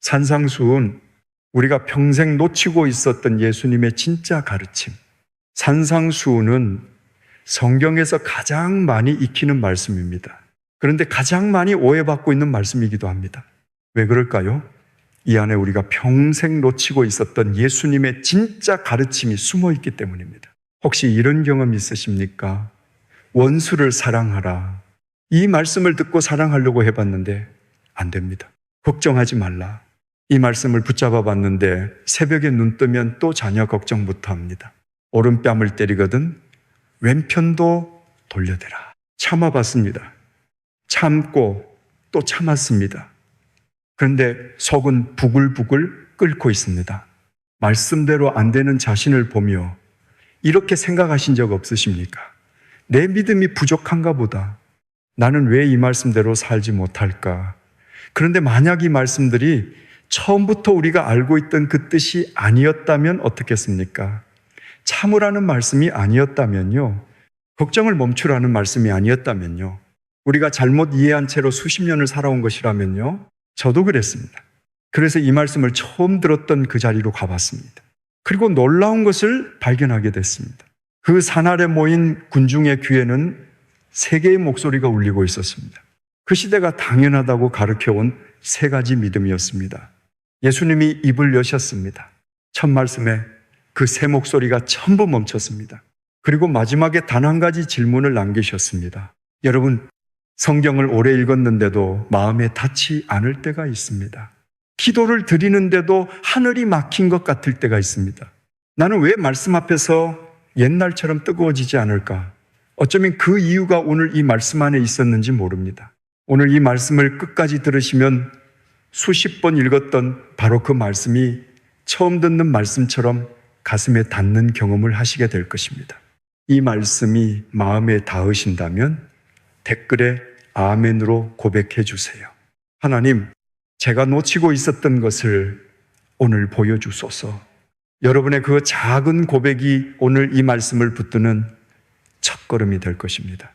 산상수훈, 우리가 평생 놓치고 있었던 예수님의 진짜 가르침. 산상수훈은 성경에서 가장 많이 익히는 말씀입니다. 그런데 가장 많이 오해받고 있는 말씀이기도 합니다. 왜 그럴까요? 이 안에 우리가 평생 놓치고 있었던 예수님의 진짜 가르침이 숨어 있기 때문입니다. 혹시 이런 경험 있으십니까? 원수를 사랑하라. 이 말씀을 듣고 사랑하려고 해봤는데 안 됩니다. 걱정하지 말라. 이 말씀을 붙잡아 봤는데 새벽에 눈 뜨면 또 자녀 걱정부터 합니다. 오른뺨을 때리거든 왼편도 돌려대라. 참아봤습니다. 참고 또 참았습니다. 그런데 속은 부글부글 끓고 있습니다. 말씀대로 안 되는 자신을 보며 이렇게 생각하신 적 없으십니까? 내 믿음이 부족한가 보다. 나는 왜 이 말씀대로 살지 못할까? 그런데 만약 이 말씀들이 처음부터 우리가 알고 있던 그 뜻이 아니었다면 어떻겠습니까? 참으라는 말씀이 아니었다면요. 걱정을 멈추라는 말씀이 아니었다면요. 우리가 잘못 이해한 채로 수십 년을 살아온 것이라면요. 저도 그랬습니다. 그래서 이 말씀을 처음 들었던 그 자리로 가봤습니다. 그리고 놀라운 것을 발견하게 됐습니다. 그 산 아래 모인 군중의 귀에는 세 개의 목소리가 울리고 있었습니다. 그 시대가 당연하다고 가르쳐온 세 가지 믿음이었습니다. 예수님이 입을 여셨습니다. 첫 말씀에 그 세 목소리가 전부 멈췄습니다. 그리고 마지막에 단 한 가지 질문을 남기셨습니다. 여러분, 성경을 오래 읽었는데도 마음에 닿지 않을 때가 있습니다. 기도를 드리는데도 하늘이 막힌 것 같을 때가 있습니다. 나는 왜 말씀 앞에서 옛날처럼 뜨거워지지 않을까? 어쩌면 그 이유가 오늘 이 말씀 안에 있었는지 모릅니다. 오늘 이 말씀을 끝까지 들으시면 수십 번 읽었던 바로 그 말씀이 처음 듣는 말씀처럼 가슴에 닿는 경험을 하시게 될 것입니다. 이 말씀이 마음에 닿으신다면 댓글에 아멘으로 고백해 주세요. 하나님, 제가 놓치고 있었던 것을 오늘 보여주소서. 여러분의 그 작은 고백이 오늘 이 말씀을 붙드는 첫걸음이 될 것입니다.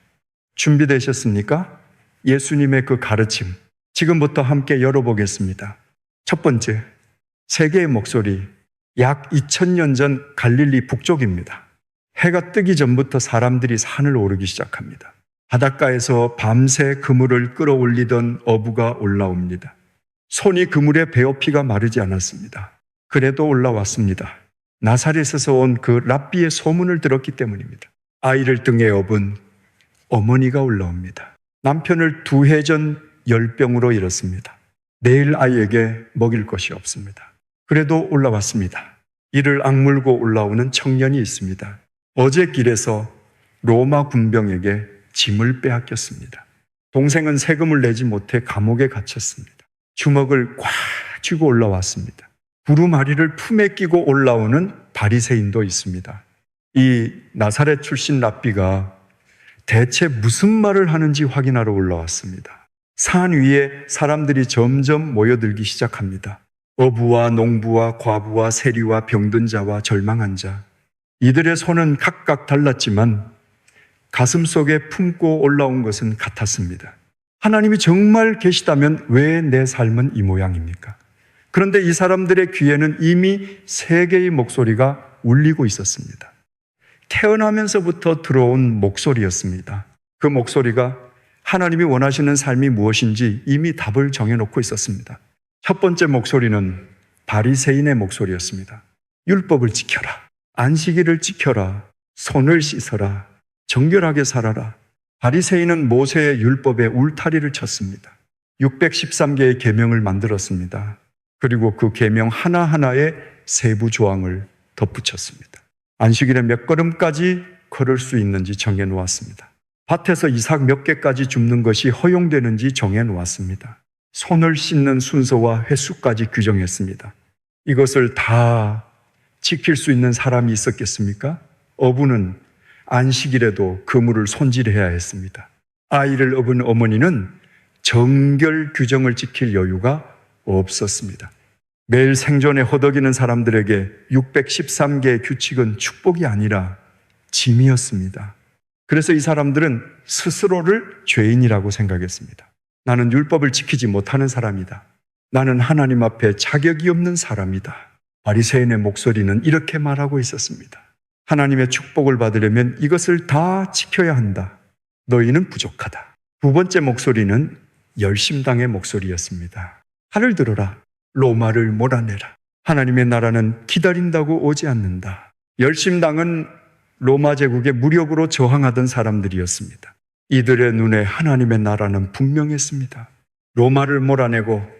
준비되셨습니까? 예수님의 그 가르침, 지금부터 함께 열어보겠습니다. 첫 번째, 세 개의 목소리, 약 2000년 전 갈릴리 북쪽입니다. 해가 뜨기 전부터 사람들이 산을 오르기 시작합니다. 바닷가에서 밤새 그물을 끌어올리던 어부가 올라옵니다. 손이 그물에 베어 피가 마르지 않았습니다. 그래도 올라왔습니다. 나사렛에서 온 그 랍비의 소문을 들었기 때문입니다. 아이를 등에 업은 어머니가 올라옵니다. 남편을 2해 전 열병으로 잃었습니다. 내일 아이에게 먹일 것이 없습니다. 그래도 올라왔습니다. 이를 악물고 올라오는 청년이 있습니다. 어제 길에서 로마 군병에게 짐을 빼앗겼습니다. 동생은 세금을 내지 못해 감옥에 갇혔습니다. 주먹을 꽉 쥐고 올라왔습니다. 두루마리를 품에 끼고 올라오는 바리새인도 있습니다. 이 나사렛 출신 랍비가 대체 무슨 말을 하는지 확인하러 올라왔습니다. 산 위에 사람들이 점점 모여들기 시작합니다. 어부와 농부와 과부와 세리와 병든 자와 절망한 자. 이들의 손은 각각 달랐지만 가슴 속에 품고 올라온 것은 같았습니다. 하나님이 정말 계시다면 왜 내 삶은 이 모양입니까? 그런데 이 사람들의 귀에는 이미 세 개의 목소리가 울리고 있었습니다. 태어나면서부터 들어온 목소리였습니다. 그 목소리가 하나님이 원하시는 삶이 무엇인지 이미 답을 정해놓고 있었습니다. 첫 번째 목소리는 바리새인의 목소리였습니다. 율법을 지켜라. 안식일을 지켜라. 손을 씻어라. 정결하게 살아라. 바리새인은 모세의 율법에 울타리를 쳤습니다. 613개의 계명을 만들었습니다. 그리고 그 계명 하나하나에 세부 조항을 덧붙였습니다. 안식일에 몇 걸음까지 걸을 수 있는지 정해놓았습니다. 밭에서 이삭 몇 개까지 줍는 것이 허용되는지 정해놓았습니다. 손을 씻는 순서와 횟수까지 규정했습니다. 이것을 다 지킬 수 있는 사람이 있었겠습니까? 어부는 안식일에도 그물을 손질해야 했습니다. 아이를 업은 어머니는 정결 규정을 지킬 여유가 없었습니다. 매일 생존에 허덕이는 사람들에게 613개의 규칙은 축복이 아니라 짐이었습니다. 그래서 이 사람들은 스스로를 죄인이라고 생각했습니다. 나는 율법을 지키지 못하는 사람이다. 나는 하나님 앞에 자격이 없는 사람이다. 바리새인의 목소리는 이렇게 말하고 있었습니다. 하나님의 축복을 받으려면 이것을 다 지켜야 한다. 너희는 부족하다. 두 번째 목소리는 열심당의 목소리였습니다. 칼을 들어라. 로마를 몰아내라. 하나님의 나라는 기다린다고 오지 않는다. 열심당은 로마 제국에 무력으로 저항하던 사람들이었습니다. 이들의 눈에 하나님의 나라는 분명했습니다. 로마를 몰아내고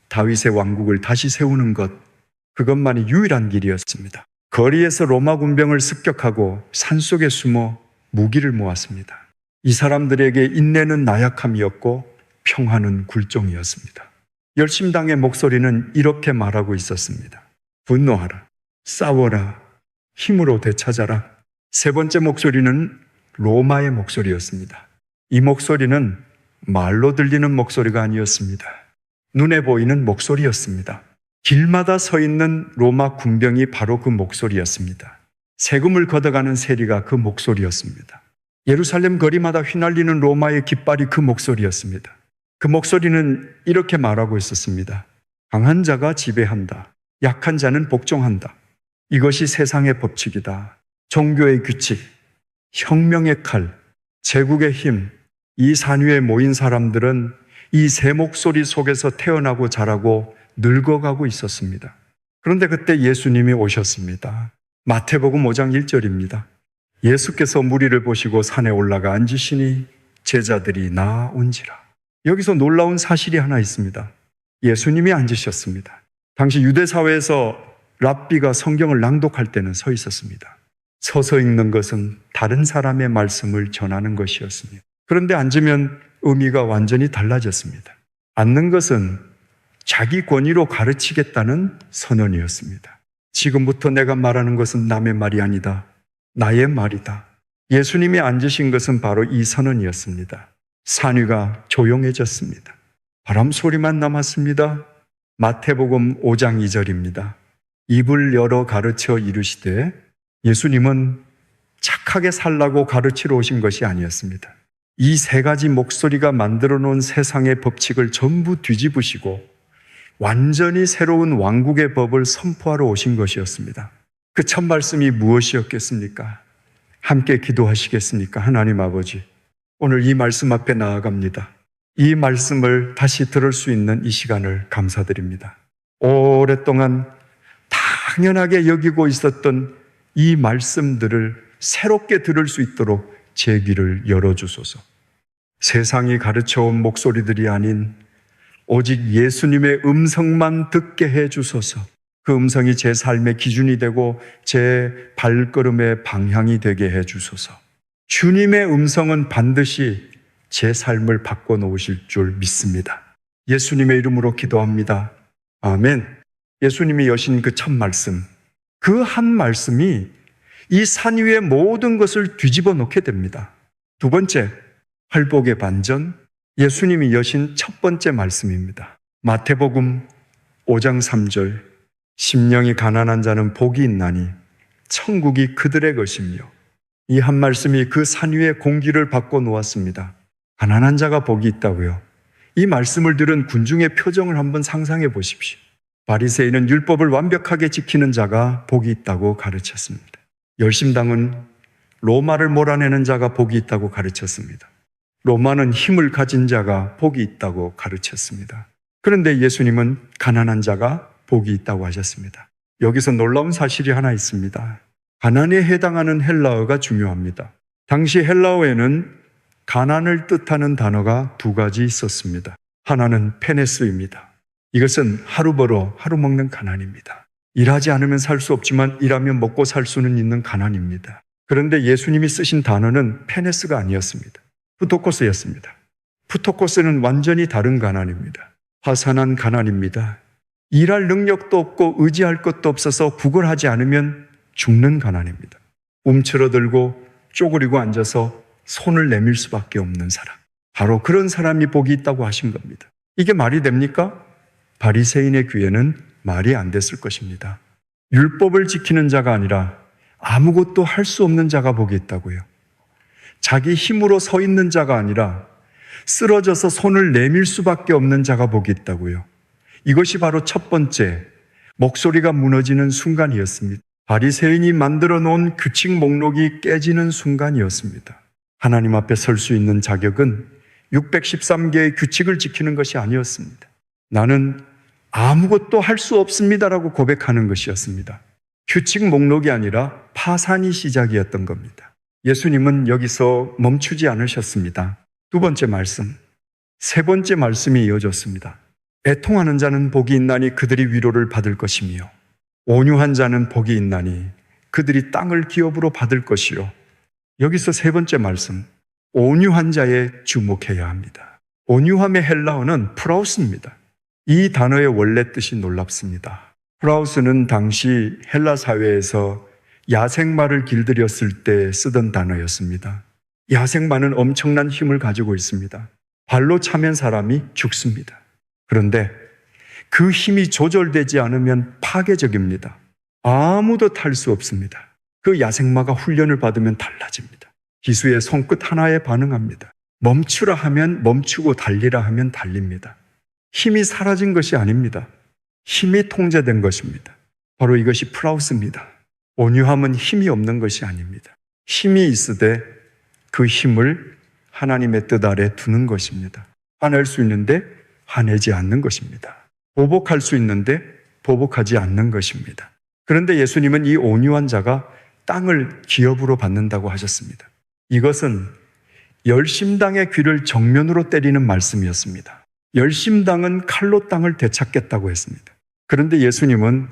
다윗의 왕국을 다시 세우는 것, 그것만이 유일한 길이었습니다. 거리에서 로마 군병을 습격하고 산속에 숨어 무기를 모았습니다. 이 사람들에게 인내는 나약함이었고 평화는 굴종이었습니다. 열심당의 목소리는 이렇게 말하고 있었습니다. 분노하라, 싸워라, 힘으로 되찾아라. 세 번째 목소리는 로마의 목소리였습니다. 이 목소리는 말로 들리는 목소리가 아니었습니다. 눈에 보이는 목소리였습니다. 길마다 서 있는 로마 군병이 바로 그 목소리였습니다. 세금을 걷어가는 세리가 그 목소리였습니다. 예루살렘 거리마다 휘날리는 로마의 깃발이 그 목소리였습니다. 그 목소리는 이렇게 말하고 있었습니다. 강한 자가 지배한다. 약한 자는 복종한다. 이것이 세상의 법칙이다. 종교의 규칙, 혁명의 칼, 제국의 힘, 이 산 위에 모인 사람들은 이 세 목소리 속에서 태어나고 자라고 늙어가고 있었습니다. 그런데 그때 예수님이 오셨습니다. 마태복음 5장 1절입니다. 예수께서 무리를 보시고 산에 올라가 앉으시니 제자들이 나온지라. 여기서 놀라운 사실이 하나 있습니다. 예수님이 앉으셨습니다. 당시 유대 사회에서 랍비가 성경을 낭독할 때는 서 있었습니다. 서서 읽는 것은 다른 사람의 말씀을 전하는 것이었습니다. 그런데 앉으면 의미가 완전히 달라졌습니다. 앉는 것은 자기 권위로 가르치겠다는 선언이었습니다. 지금부터 내가 말하는 것은 남의 말이 아니다. 나의 말이다. 예수님이 앉으신 것은 바로 이 선언이었습니다. 산 위가 조용해졌습니다. 바람 소리만 남았습니다. 마태복음 5장 2절입니다. 입을 열어 가르쳐 이르시되, 예수님은 착하게 살라고 가르치러 오신 것이 아니었습니다. 이 세 가지 목소리가 만들어 놓은 세상의 법칙을 전부 뒤집으시고 완전히 새로운 왕국의 법을 선포하러 오신 것이었습니다. 그 첫 말씀이 무엇이었겠습니까? 함께 기도하시겠습니까? 하나님 아버지, 오늘 이 말씀 앞에 나아갑니다. 이 말씀을 다시 들을 수 있는 이 시간을 감사드립니다. 오랫동안 당연하게 여기고 있었던 이 말씀들을 새롭게 들을 수 있도록 제 귀를 열어주소서. 세상이 가르쳐온 목소리들이 아닌 오직 예수님의 음성만 듣게 해주소서. 그 음성이 제 삶의 기준이 되고 제 발걸음의 방향이 되게 해주소서. 주님의 음성은 반드시 제 삶을 바꿔놓으실 줄 믿습니다. 예수님의 이름으로 기도합니다. 아멘. 예수님이 여신 그 첫 말씀, 그 한 말씀이 이 산 위의 모든 것을 뒤집어 놓게 됩니다. 두 번째, 활복의 반전, 예수님이 여신 첫 번째 말씀입니다. 마태복음 5장 3절, 심령이 가난한 자는 복이 있나니 천국이 그들의 것이며, 이 한 말씀이 그 산 위에 공기를 바꿔 놓았습니다. 가난한 자가 복이 있다고요. 이 말씀을 들은 군중의 표정을 한번 상상해 보십시오. 바리새인은 율법을 완벽하게 지키는 자가 복이 있다고 가르쳤습니다. 열심당은 로마를 몰아내는 자가 복이 있다고 가르쳤습니다. 로마는 힘을 가진 자가 복이 있다고 가르쳤습니다. 그런데 예수님은 가난한 자가 복이 있다고 하셨습니다. 여기서 놀라운 사실이 하나 있습니다. 가난에 해당하는 헬라어가 중요합니다. 당시 헬라어에는 가난을 뜻하는 단어가 두 가지 있었습니다. 하나는 페네스입니다. 이것은 하루 벌어 하루 먹는 가난입니다. 일하지 않으면 살 수 없지만 일하면 먹고 살 수는 있는 가난입니다. 그런데 예수님이 쓰신 단어는 페네스가 아니었습니다. 푸토코스였습니다. 푸토코스는 완전히 다른 가난입니다. 화산한 가난입니다. 일할 능력도 없고 의지할 것도 없어서 구걸하지 않으면 죽는 가난입니다. 움츠러들고 쪼그리고 앉아서 손을 내밀 수밖에 없는 사람. 바로 그런 사람이 복이 있다고 하신 겁니다. 이게 말이 됩니까? 바리새인의 귀에는 말이 안 됐을 것입니다. 율법을 지키는 자가 아니라 아무것도 할 수 없는 자가 복이 있다고요. 자기 힘으로 서 있는 자가 아니라 쓰러져서 손을 내밀 수밖에 없는 자가 복이 있다고요. 이것이 바로 첫 번째 목소리가 무너지는 순간이었습니다. 바리새인이 만들어 놓은 규칙 목록이 깨지는 순간이었습니다. 하나님 앞에 설 수 있는 자격은 613개의 규칙을 지키는 것이 아니었습니다. 나는 아무것도 할 수 없습니다라고 고백하는 것이었습니다. 규칙 목록이 아니라 파산이 시작이었던 겁니다. 예수님은 여기서 멈추지 않으셨습니다. 두 번째 말씀, 세 번째 말씀이 이어졌습니다. 애통하는 자는 복이 있나니 그들이 위로를 받을 것이며 온유한 자는 복이 있나니 그들이 땅을 기업으로 받을 것이요. 여기서 세 번째 말씀, 온유한 자에 주목해야 합니다. 온유함의 헬라어는 프라우스입니다. 이 단어의 원래 뜻이 놀랍습니다. 프라우스는 당시 헬라 사회에서 야생마를 길들였을 때 쓰던 단어였습니다. 야생마는 엄청난 힘을 가지고 있습니다. 발로 차면 사람이 죽습니다. 그런데 그 힘이 조절되지 않으면 파괴적입니다. 아무도 탈 수 없습니다. 그 야생마가 훈련을 받으면 달라집니다. 기수의 손끝 하나에 반응합니다. 멈추라 하면 멈추고 달리라 하면 달립니다. 힘이 사라진 것이 아닙니다. 힘이 통제된 것입니다. 바로 이것이 프라우스입니다. 온유함은 힘이 없는 것이 아닙니다. 힘이 있으되 그 힘을 하나님의 뜻 아래 두는 것입니다. 화낼 수 있는데 화내지 않는 것입니다. 보복할 수 있는데 보복하지 않는 것입니다. 그런데 예수님은 이 온유한 자가 땅을 기업으로 받는다고 하셨습니다. 이것은 열심당의 귀를 정면으로 때리는 말씀이었습니다. 열심당은 칼로 땅을 되찾겠다고 했습니다. 그런데 예수님은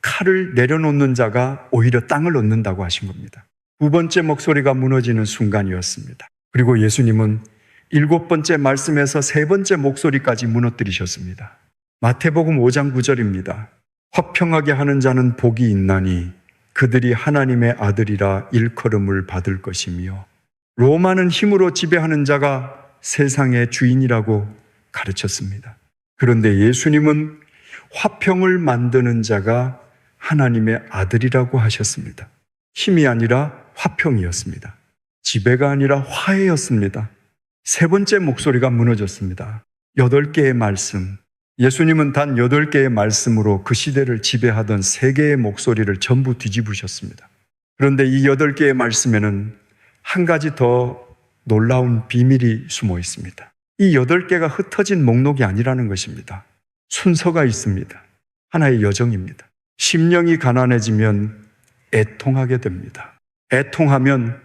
칼을 내려놓는 자가 오히려 땅을 얻는다고 하신 겁니다. 두 번째 목소리가 무너지는 순간이었습니다. 그리고 예수님은 일곱 번째 말씀에서 세 번째 목소리까지 무너뜨리셨습니다. 마태복음 5장 9절입니다. 화평하게 하는 자는 복이 있나니 그들이 하나님의 아들이라 일컬음을 받을 것이며 로마는 힘으로 지배하는 자가 세상의 주인이라고 가르쳤습니다. 그런데 예수님은 화평을 만드는 자가 하나님의 아들이라고 하셨습니다. 힘이 아니라 화평이었습니다. 지배가 아니라 화해였습니다. 세 번째 목소리가 무너졌습니다. 8개의 말씀. 예수님은 단 8개의 말씀으로 그 시대를 지배하던 3개의 목소리를 전부 뒤집으셨습니다. 그런데 이 8개의 말씀에는 한 가지 더 놀라운 비밀이 숨어 있습니다. 이 8개가 흩어진 목록이 아니라는 것입니다. 순서가 있습니다. 하나의 여정입니다. 심령이 가난해지면 애통하게 됩니다. 애통하면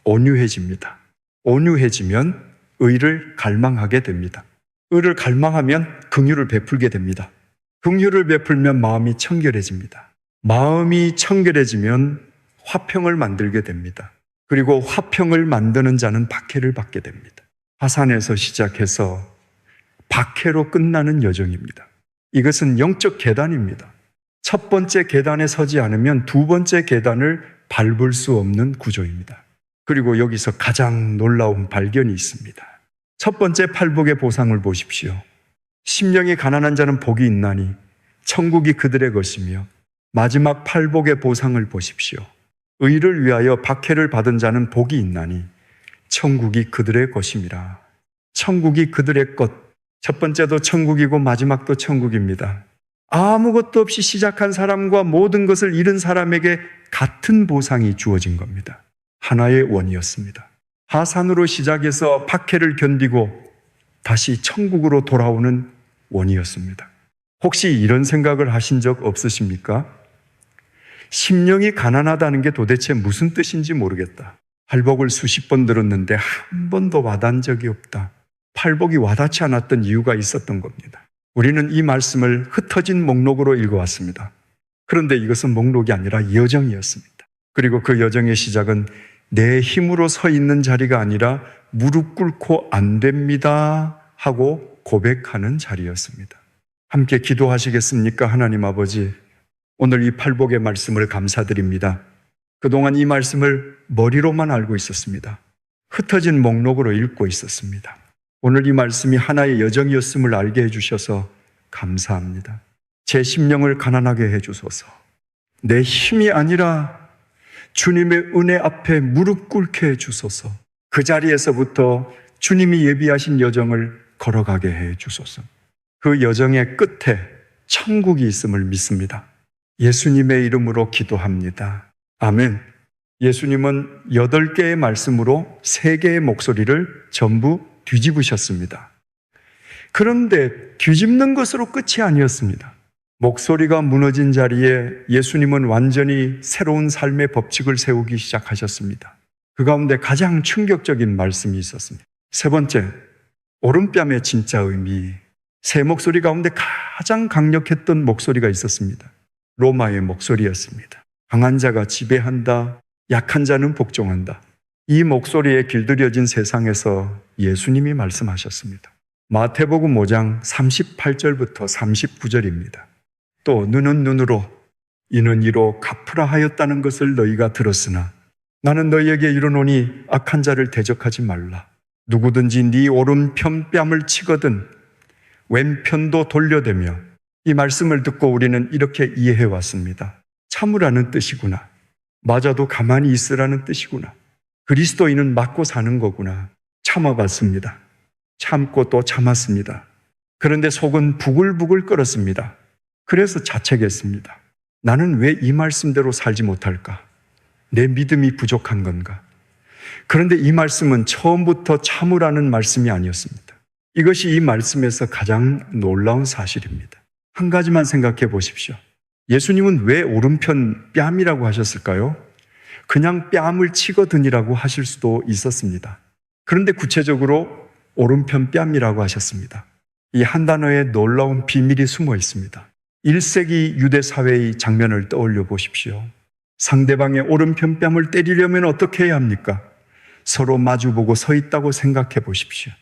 온유해집니다. 온유해지면 의를 갈망하게 됩니다. 의를 갈망하면 긍휼을 베풀게 됩니다. 긍휼을 베풀면 마음이 청결해집니다. 마음이 청결해지면 화평을 만들게 됩니다. 그리고 화평을 만드는 자는 박해를 받게 됩니다. 화산에서 시작해서 박해로 끝나는 여정입니다. 이것은 영적 계단입니다. 첫 번째 계단에 서지 않으면 두 번째 계단을 밟을 수 없는 구조입니다. 그리고 여기서 가장 놀라운 발견이 있습니다. 첫 번째 팔복의 보상을 보십시오. 심령이 가난한 자는 복이 있나니 천국이 그들의 것이며 마지막 팔복의 보상을 보십시오. 의를 위하여 박해를 받은 자는 복이 있나니 천국이 그들의 것임이라. 천국이 그들의 것. 첫 번째도 천국이고 마지막도 천국입니다. 아무것도 없이 시작한 사람과 모든 것을 잃은 사람에게 같은 보상이 주어진 겁니다. 하나의 원이었습니다. 하산으로 시작해서 박해를 견디고 다시 천국으로 돌아오는 원이었습니다. 혹시 이런 생각을 하신 적 없으십니까? 심령이 가난하다는 게 도대체 무슨 뜻인지 모르겠다. 팔복을 수십 번 들었는데 한 번도 와닿은 적이 없다. 팔복이 와닿지 않았던 이유가 있었던 겁니다. 우리는 이 말씀을 흩어진 목록으로 읽어왔습니다. 그런데 이것은 목록이 아니라 여정이었습니다. 그리고 그 여정의 시작은 내 힘으로 서 있는 자리가 아니라 무릎 꿇고 안 됩니다 하고 고백하는 자리였습니다. 함께 기도하시겠습니까? 하나님 아버지, 오늘 이 팔복의 말씀을 감사드립니다. 그동안 이 말씀을 머리로만 알고 있었습니다. 흩어진 목록으로 읽고 있었습니다. 오늘 이 말씀이 하나의 여정이었음을 알게 해주셔서 감사합니다. 제 심령을 가난하게 해주소서. 내 힘이 아니라 주님의 은혜 앞에 무릎 꿇게 해주소서. 그 자리에서부터 주님이 예비하신 여정을 걸어가게 해주소서. 그 여정의 끝에 천국이 있음을 믿습니다. 예수님의 이름으로 기도합니다. 아멘. 예수님은 8개의 말씀으로 3개의 목소리를 전부 뒤집으셨습니다. 그런데 뒤집는 것으로 끝이 아니었습니다. 목소리가 무너진 자리에 예수님은 완전히 새로운 삶의 법칙을 세우기 시작하셨습니다. 그 가운데 가장 충격적인 말씀이 있었습니다. 3번째, 오른뺨의 진짜 의미. 세 목소리 가운데 가장 강력했던 목소리가 있었습니다. 로마의 목소리였습니다. 강한 자가 지배한다, 약한 자는 복종한다. 이 목소리에 길들여진 세상에서 예수님이 말씀하셨습니다. 마태복음 5장 38절부터 39절입니다. 또 눈은 눈으로 이는 이로 갚으라 하였다는 것을 너희가 들었으나 나는 너희에게 이르노니 악한 자를 대적하지 말라. 누구든지 네 오른편 뺨을 치거든 왼편도 돌려대며. 이 말씀을 듣고 우리는 이렇게 이해해 왔습니다. 참으라는 뜻이구나. 맞아도 가만히 있으라는 뜻이구나. 그리스도인은 맞고 사는 거구나. 참아봤습니다. 참고 또 참았습니다. 그런데 속은 부글부글 끓었습니다. 그래서 자책했습니다. 나는 왜 이 말씀대로 살지 못할까? 내 믿음이 부족한 건가? 그런데 이 말씀은 처음부터 참으라는 말씀이 아니었습니다. 이것이 이 말씀에서 가장 놀라운 사실입니다. 한 가지만 생각해 보십시오. 예수님은 왜 오른편 뺨이라고 하셨을까요? 그냥 뺨을 치거든이라고 하실 수도 있었습니다. 그런데 구체적으로 오른편 뺨이라고 하셨습니다. 이 한 단어에 놀라운 비밀이 숨어 있습니다. 1세기 유대 사회의 장면을 떠올려 보십시오. 상대방의 오른편 뺨을 때리려면 어떻게 해야 합니까? 서로 마주보고 서 있다고 생각해 보십시오.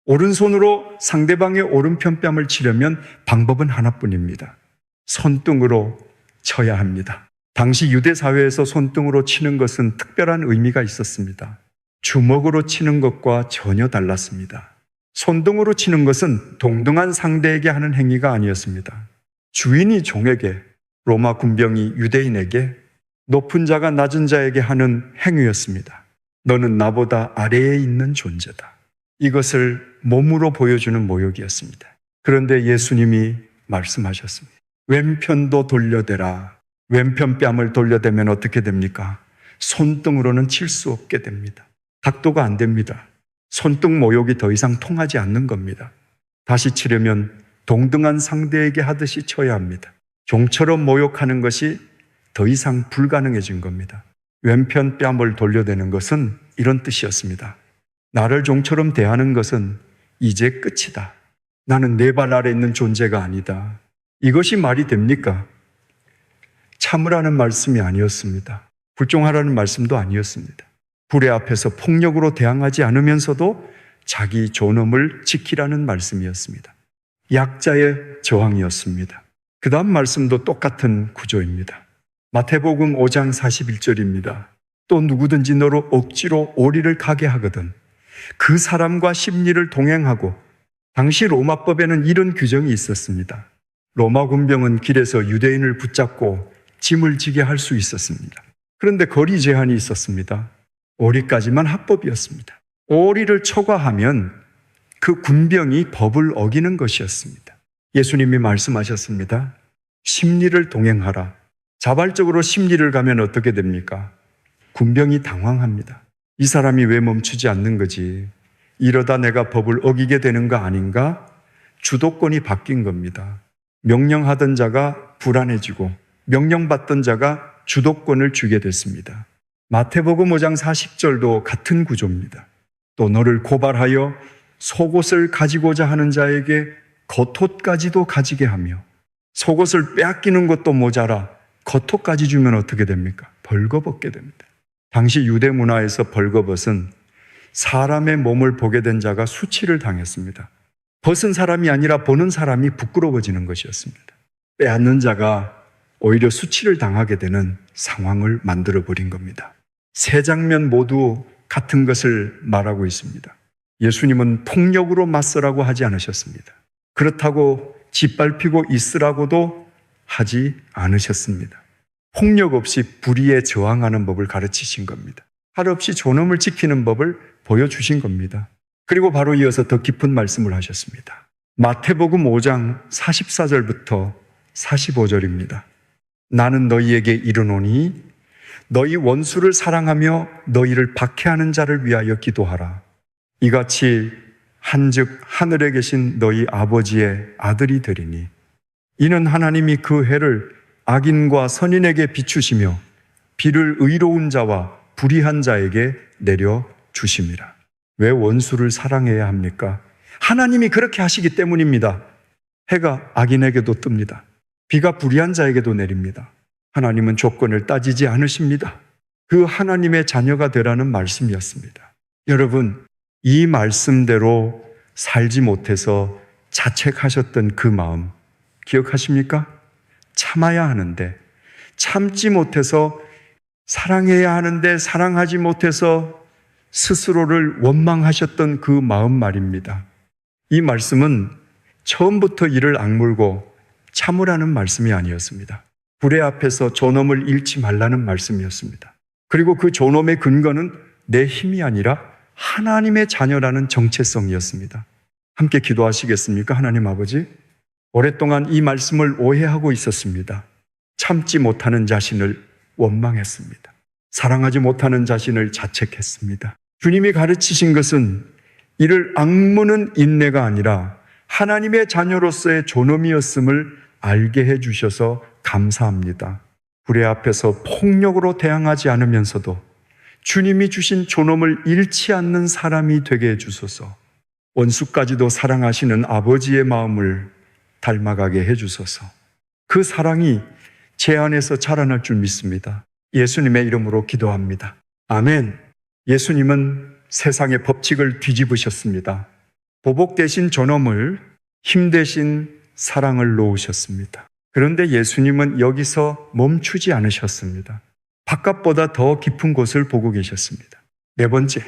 오른손으로 상대방의 오른편 뺨을 치려면 방법은 하나뿐입니다. 손등으로 쳐야 합니다. 당시 유대 사회에서 손등으로 치는 것은 특별한 의미가 있었습니다. 주먹으로 치는 것과 전혀 달랐습니다. 손등으로 치는 것은 동등한 상대에게 하는 행위가 아니었습니다. 주인이 종에게, 로마 군병이 유대인에게, 높은 자가 낮은 자에게 하는 행위였습니다. 너는 나보다 아래에 있는 존재다. 이것을 몸으로 보여주는 모욕이었습니다. 그런데 예수님이 말씀하셨습니다. 왼편도 돌려대라. 왼편 뺨을 돌려대면 어떻게 됩니까? 손등으로는 칠 수 없게 됩니다. 각도가 안 됩니다. 손등 모욕이 더 이상 통하지 않는 겁니다. 다시 치려면 동등한 상대에게 하듯이 쳐야 합니다. 종처럼 모욕하는 것이 더 이상 불가능해진 겁니다. 왼편 뺨을 돌려대는 것은 이런 뜻이었습니다. 나를 종처럼 대하는 것은 이제 끝이다. 나는 내 발 아래 있는 존재가 아니다. 이것이 말이 됩니까? 참으라는 말씀이 아니었습니다. 불종하라는 말씀도 아니었습니다. 불의 앞에서 폭력으로 대항하지 않으면서도 자기 존엄을 지키라는 말씀이었습니다. 약자의 저항이었습니다. 그 다음 말씀도 똑같은 구조입니다. 마태복음 5장 41절입니다. 또 누구든지 너로 억지로 오리를 가게 하거든 그 사람과 십리를 동행하고. 당시 로마법에는 이런 규정이 있었습니다. 로마 군병은 길에서 유대인을 붙잡고 짐을 지게 할 수 있었습니다. 그런데 거리 제한이 있었습니다. 오리까지만 합법이었습니다. 오리를 초과하면 그 군병이 법을 어기는 것이었습니다. 예수님이 말씀하셨습니다. 십리를 동행하라. 자발적으로 십리를 가면 어떻게 됩니까? 군병이 당황합니다. 이 사람이 왜 멈추지 않는 거지? 이러다 내가 법을 어기게 되는 거 아닌가? 주도권이 바뀐 겁니다. 명령하던 자가 불안해지고 명령받던 자가 주도권을 주게 됐습니다. 마태복음 5장 40절도 같은 구조입니다. 또 너를 고발하여 속옷을 가지고자 하는 자에게 겉옷까지도 가지게 하며. 속옷을 빼앗기는 것도 모자라 겉옷까지 주면 어떻게 됩니까? 벌거벗게 됩니다. 당시 유대 문화에서 벌거벗은 사람의 몸을 보게 된 자가 수치를 당했습니다. 벗은 사람이 아니라 보는 사람이 부끄러워지는 것이었습니다. 빼앗는 자가 오히려 수치를 당하게 되는 상황을 만들어버린 겁니다. 세 장면 모두 같은 것을 말하고 있습니다. 예수님은 폭력으로 맞서라고 하지 않으셨습니다. 그렇다고 짓밟히고 있으라고도 하지 않으셨습니다. 폭력 없이 불의에 저항하는 법을 가르치신 겁니다. 할 없이 존엄을 지키는 법을 보여주신 겁니다. 그리고 바로 이어서 더 깊은 말씀을 하셨습니다. 마태복음 5장 44절부터 45절입니다. 나는 너희에게 이르노니 너희 원수를 사랑하며 너희를 박해하는 자를 위하여 기도하라. 이같이 한즉 하늘에 계신 너희 아버지의 아들이 되리니 이는 하나님이 그 해를 악인과 선인에게 비추시며 비를 의로운 자와 불의한 자에게 내려 주심이라. 왜 원수를 사랑해야 합니까? 하나님이 그렇게 하시기 때문입니다. 해가 악인에게도 뜹니다. 비가 불의한 자에게도 내립니다. 하나님은 조건을 따지지 않으십니다. 그 하나님의 자녀가 되라는 말씀이었습니다. 여러분, 이 말씀대로 살지 못해서 자책하셨던 그 마음 기억하십니까? 참아야 하는데 참지 못해서 사랑해야 하는데 사랑하지 못해서 스스로를 원망하셨던 그 마음 말입니다. 이 말씀은 처음부터 이를 악물고 참으라는 말씀이 아니었습니다. 불의 앞에서 존엄을 잃지 말라는 말씀이었습니다. 그리고 그 존엄의 근거는 내 힘이 아니라 하나님의 자녀라는 정체성이었습니다. 함께 기도하시겠습니까? 하나님 아버지, 오랫동안 이 말씀을 오해하고 있었습니다. 참지 못하는 자신을 원망했습니다. 사랑하지 못하는 자신을 자책했습니다. 주님이 가르치신 것은 이를 악무는 인내가 아니라 하나님의 자녀로서의 존엄이었음을 알게 해주셔서 감사합니다. 불의 앞에서 폭력으로 대항하지 않으면서도 주님이 주신 존엄을 잃지 않는 사람이 되게 해주소서. 원수까지도 사랑하시는 아버지의 마음을 닮아가게 해주소서. 그 사랑이 제 안에서 자라날 줄 믿습니다. 예수님의 이름으로 기도합니다. 아멘. 예수님은 세상의 법칙을 뒤집으셨습니다. 보복 대신 존엄을, 힘 대신 사랑을 놓으셨습니다. 그런데 예수님은 여기서 멈추지 않으셨습니다. 바깥보다 더 깊은 곳을 보고 계셨습니다. 네 번째,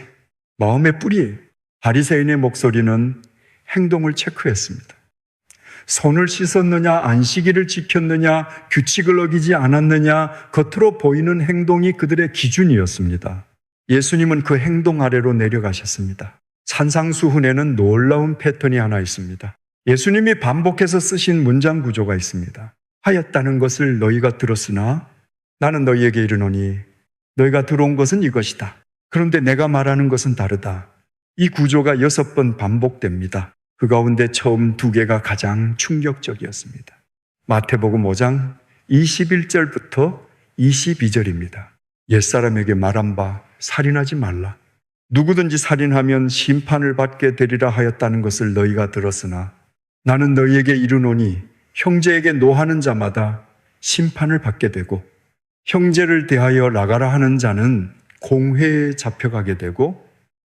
마음의 뿌리. 바리새인의 목소리는 행동을 체크했습니다. 손을 씻었느냐, 안식일을 지켰느냐, 규칙을 어기지 않았느냐, 겉으로 보이는 행동이 그들의 기준이었습니다. 예수님은 그 행동 아래로 내려가셨습니다. 산상수훈에는 놀라운 패턴이 하나 있습니다. 예수님이 반복해서 쓰신 문장 구조가 있습니다. 하였다는 것을 너희가 들었으나 나는 너희에게 이르노니 너희가 들어온 것은 이것이다. 그런데 내가 말하는 것은 다르다. 이 구조가 6번 반복됩니다. 그 가운데 처음 2개가 가장 충격적이었습니다. 마태복음 5장 21절부터 22절입니다. 옛사람에게 말한 바 살인하지 말라. 누구든지 살인하면 심판을 받게 되리라 하였다는 것을 너희가 들었으나 나는 너희에게 이르노니 형제에게 노하는 자마다 심판을 받게 되고 형제를 대하여 나가라 하는 자는 공회에 잡혀가게 되고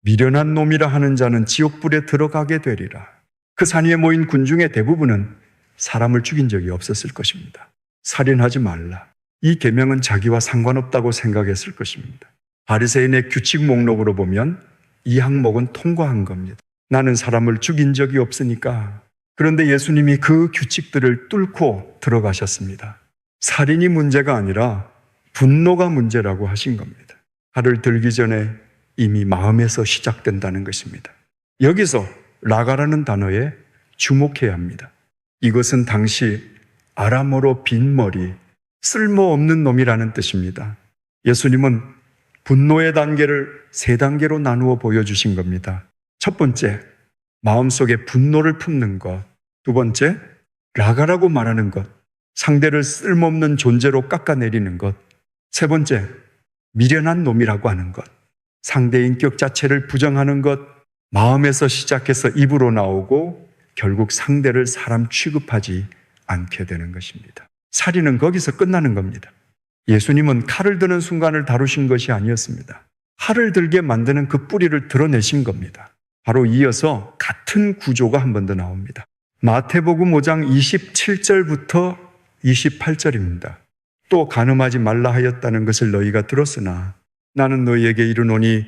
미련한 놈이라 하는 자는 지옥불에 들어가게 되리라. 그 산 위에 모인 군중의 대부분은 사람을 죽인 적이 없었을 것입니다. 살인하지 말라. 이 계명은 자기와 상관없다고 생각했을 것입니다. 바리새인의 규칙 목록으로 보면 이 항목은 통과한 겁니다. 나는 사람을 죽인 적이 없으니까. 그런데 예수님이 그 규칙들을 뚫고 들어가셨습니다. 살인이 문제가 아니라 분노가 문제라고 하신 겁니다. 칼을 들기 전에 이미 마음에서 시작된다는 것입니다. 여기서 라가라는 단어에 주목해야 합니다. 이것은 당시 아람어로 빈머리, 쓸모없는 놈이라는 뜻입니다. 예수님은 분노의 단계를 3단계로 나누어 보여주신 겁니다. 첫 번째, 마음속에 분노를 품는 것. 두 번째, 라가라고 말하는 것. 상대를 쓸모없는 존재로 깎아내리는 것. 세 번째, 미련한 놈이라고 하는 것. 상대 인격 자체를 부정하는 것. 마음에서 시작해서 입으로 나오고 결국 상대를 사람 취급하지 않게 되는 것입니다. 살인은 거기서 끝나는 겁니다. 예수님은 칼을 드는 순간을 다루신 것이 아니었습니다. 칼을 들게 만드는 그 뿌리를 드러내신 겁니다. 바로 이어서 같은 구조가 한 번 더 나옵니다. 마태복음 5장 27절부터 28절입니다. 또 간음하지 말라 하였다는 것을 너희가 들었으나 나는 너희에게 이르노니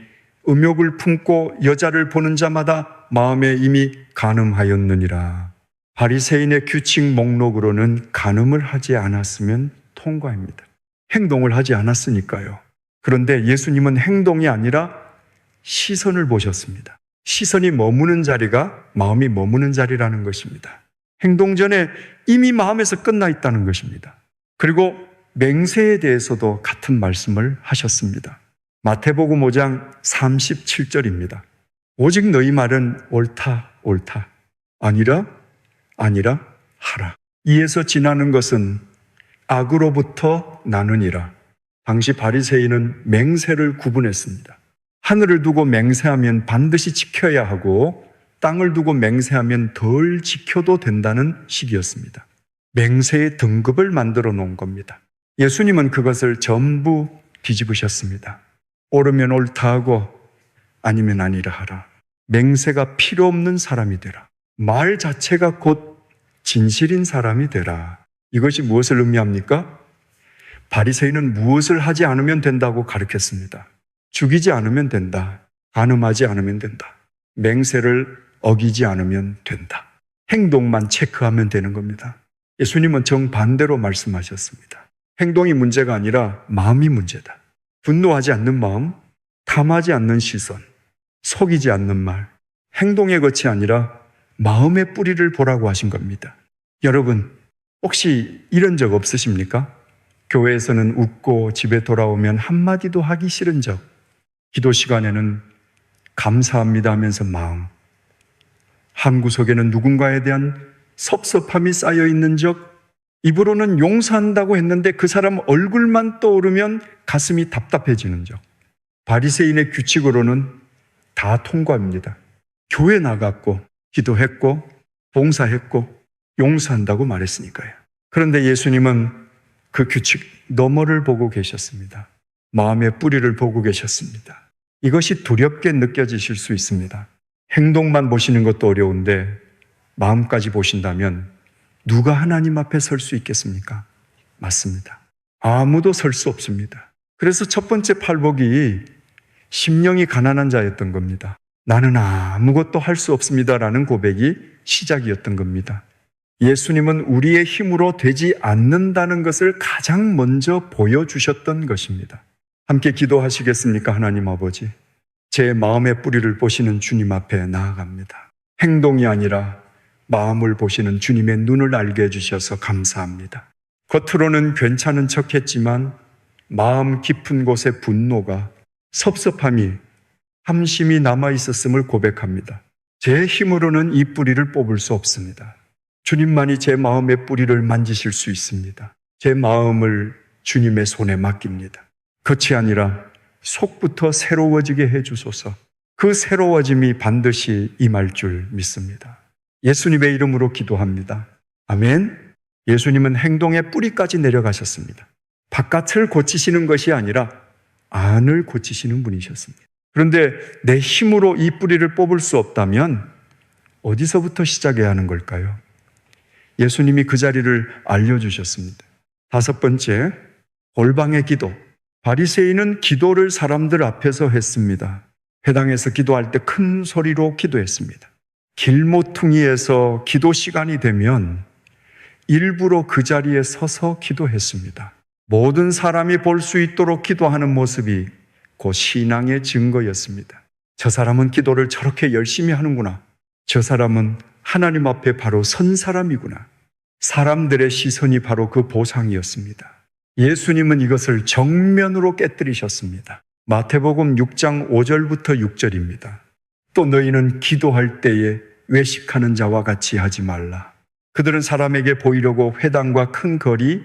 음욕을 품고 여자를 보는 자마다 마음에 이미 간음하였느니라. 바리새인의 규칙 목록으로는 간음을 하지 않았으면 통과입니다. 행동을 하지 않았으니까요. 그런데 예수님은 행동이 아니라 시선을 보셨습니다. 시선이 머무는 자리가 마음이 머무는 자리라는 것입니다. 행동 전에 이미 마음에서 끝나 있다는 것입니다. 그리고 맹세에 대해서도 같은 말씀을 하셨습니다. 마태복음 5장 37절입니다. 오직 너희 말은 옳다, 옳다. 아니라, 아니라 하라. 이에서 지나는 것은 악으로부터 나느니라. 당시 바리새인은 맹세를 구분했습니다. 하늘을 두고 맹세하면 반드시 지켜야 하고 땅을 두고 맹세하면 덜 지켜도 된다는 식이었습니다. 맹세의 등급을 만들어 놓은 겁니다. 예수님은 그것을 전부 뒤집으셨습니다. 옳으면 옳다 하고 아니면 아니라 하라. 맹세가 필요 없는 사람이 되라. 말 자체가 곧 진실인 사람이 되라. 이것이 무엇을 의미합니까? 바리새인은 무엇을 하지 않으면 된다고 가르쳤습니다. 죽이지 않으면 된다. 간음하지 않으면 된다. 맹세를 어기지 않으면 된다. 행동만 체크하면 되는 겁니다. 예수님은 정반대로 말씀하셨습니다. 행동이 문제가 아니라 마음이 문제다. 분노하지 않는 마음, 탐하지 않는 시선, 속이지 않는 말, 행동의 것이 아니라 마음의 뿌리를 보라고 하신 겁니다. 여러분, 혹시 이런 적 없으십니까? 교회에서는 웃고 집에 돌아오면 한마디도 하기 싫은 적, 기도 시간에는 감사합니다 하면서 마음, 한 구석에는 누군가에 대한 섭섭함이 쌓여 있는 적, 입으로는 용서한다고 했는데 그 사람 얼굴만 떠오르면 가슴이 답답해지는 적. 바리새인의 규칙으로는 다 통과입니다. 교회 나갔고 기도했고 봉사했고 용서한다고 말했으니까요. 그런데 예수님은 그 규칙 너머를 보고 계셨습니다. 마음의 뿌리를 보고 계셨습니다. 이것이 두렵게 느껴지실 수 있습니다. 행동만 보시는 것도 어려운데 마음까지 보신다면 누가 하나님 앞에 설 수 있겠습니까? 맞습니다. 아무도 설 수 없습니다. 그래서 첫 번째 팔복이 심령이 가난한 자였던 겁니다. 나는 아무것도 할 수 없습니다라는 고백이 시작이었던 겁니다. 예수님은 우리의 힘으로 되지 않는다는 것을 가장 먼저 보여주셨던 것입니다. 함께 기도하시겠습니까? 하나님 아버지, 제 마음의 뿌리를 보시는 주님 앞에 나아갑니다. 행동이 아니라 마음을 보시는 주님의 눈을 알게 해주셔서 감사합니다. 겉으로는 괜찮은 척했지만 마음 깊은 곳에 분노가, 섭섭함이, 함심이 남아있었음을 고백합니다. 제 힘으로는 이 뿌리를 뽑을 수 없습니다. 주님만이 제 마음의 뿌리를 만지실 수 있습니다. 제 마음을 주님의 손에 맡깁니다. 끝이 아니라 속부터 새로워지게 해주소서. 그 새로워짐이 반드시 임할 줄 믿습니다. 예수님의 이름으로 기도합니다. 아멘. 예수님은 행동의 뿌리까지 내려가셨습니다. 바깥을 고치시는 것이 아니라 안을 고치시는 분이셨습니다. 그런데 내 힘으로 이 뿌리를 뽑을 수 없다면 어디서부터 시작해야 하는 걸까요? 예수님이 그 자리를 알려주셨습니다. 다섯 번째, 골방의 기도. 바리새인은 기도를 사람들 앞에서 했습니다. 회당에서 기도할 때 큰 소리로 기도했습니다. 길모퉁이에서 기도 시간이 되면 일부러 그 자리에 서서 기도했습니다. 모든 사람이 볼 수 있도록 기도하는 모습이 곧 신앙의 증거였습니다. 저 사람은 기도를 저렇게 열심히 하는구나. 저 사람은 하나님 앞에 바로 선 사람이구나. 사람들의 시선이 바로 그 보상이었습니다. 예수님은 이것을 정면으로 깨뜨리셨습니다. 마태복음 6장 5절부터 6절입니다. 또 너희는 기도할 때에 외식하는 자와 같이 하지 말라. 그들은 사람에게 보이려고 회당과 큰 거리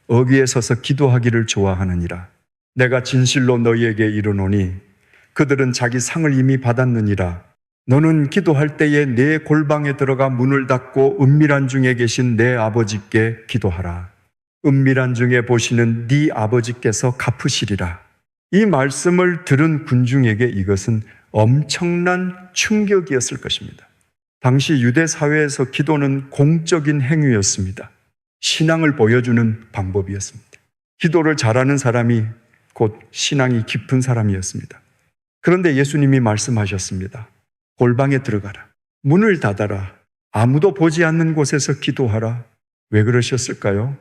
어귀에 서서 기도하기를 좋아하느니라. 내가 진실로 너희에게 이르노니 그들은 자기 상을 이미 받았느니라. 너는 기도할 때에 내 골방에 들어가 문을 닫고 은밀한 중에 계신 내 아버지께 기도하라. 은밀한 중에 보시는 네 아버지께서 갚으시리라. 이 말씀을 들은 군중에게 이것은 엄청난 충격이었을 것입니다. 당시 유대 사회에서 기도는 공적인 행위였습니다. 신앙을 보여주는 방법이었습니다. 기도를 잘하는 사람이 곧 신앙이 깊은 사람이었습니다. 그런데 예수님이 말씀하셨습니다. 골방에 들어가라. 문을 닫아라. 아무도 보지 않는 곳에서 기도하라. 왜 그러셨을까요?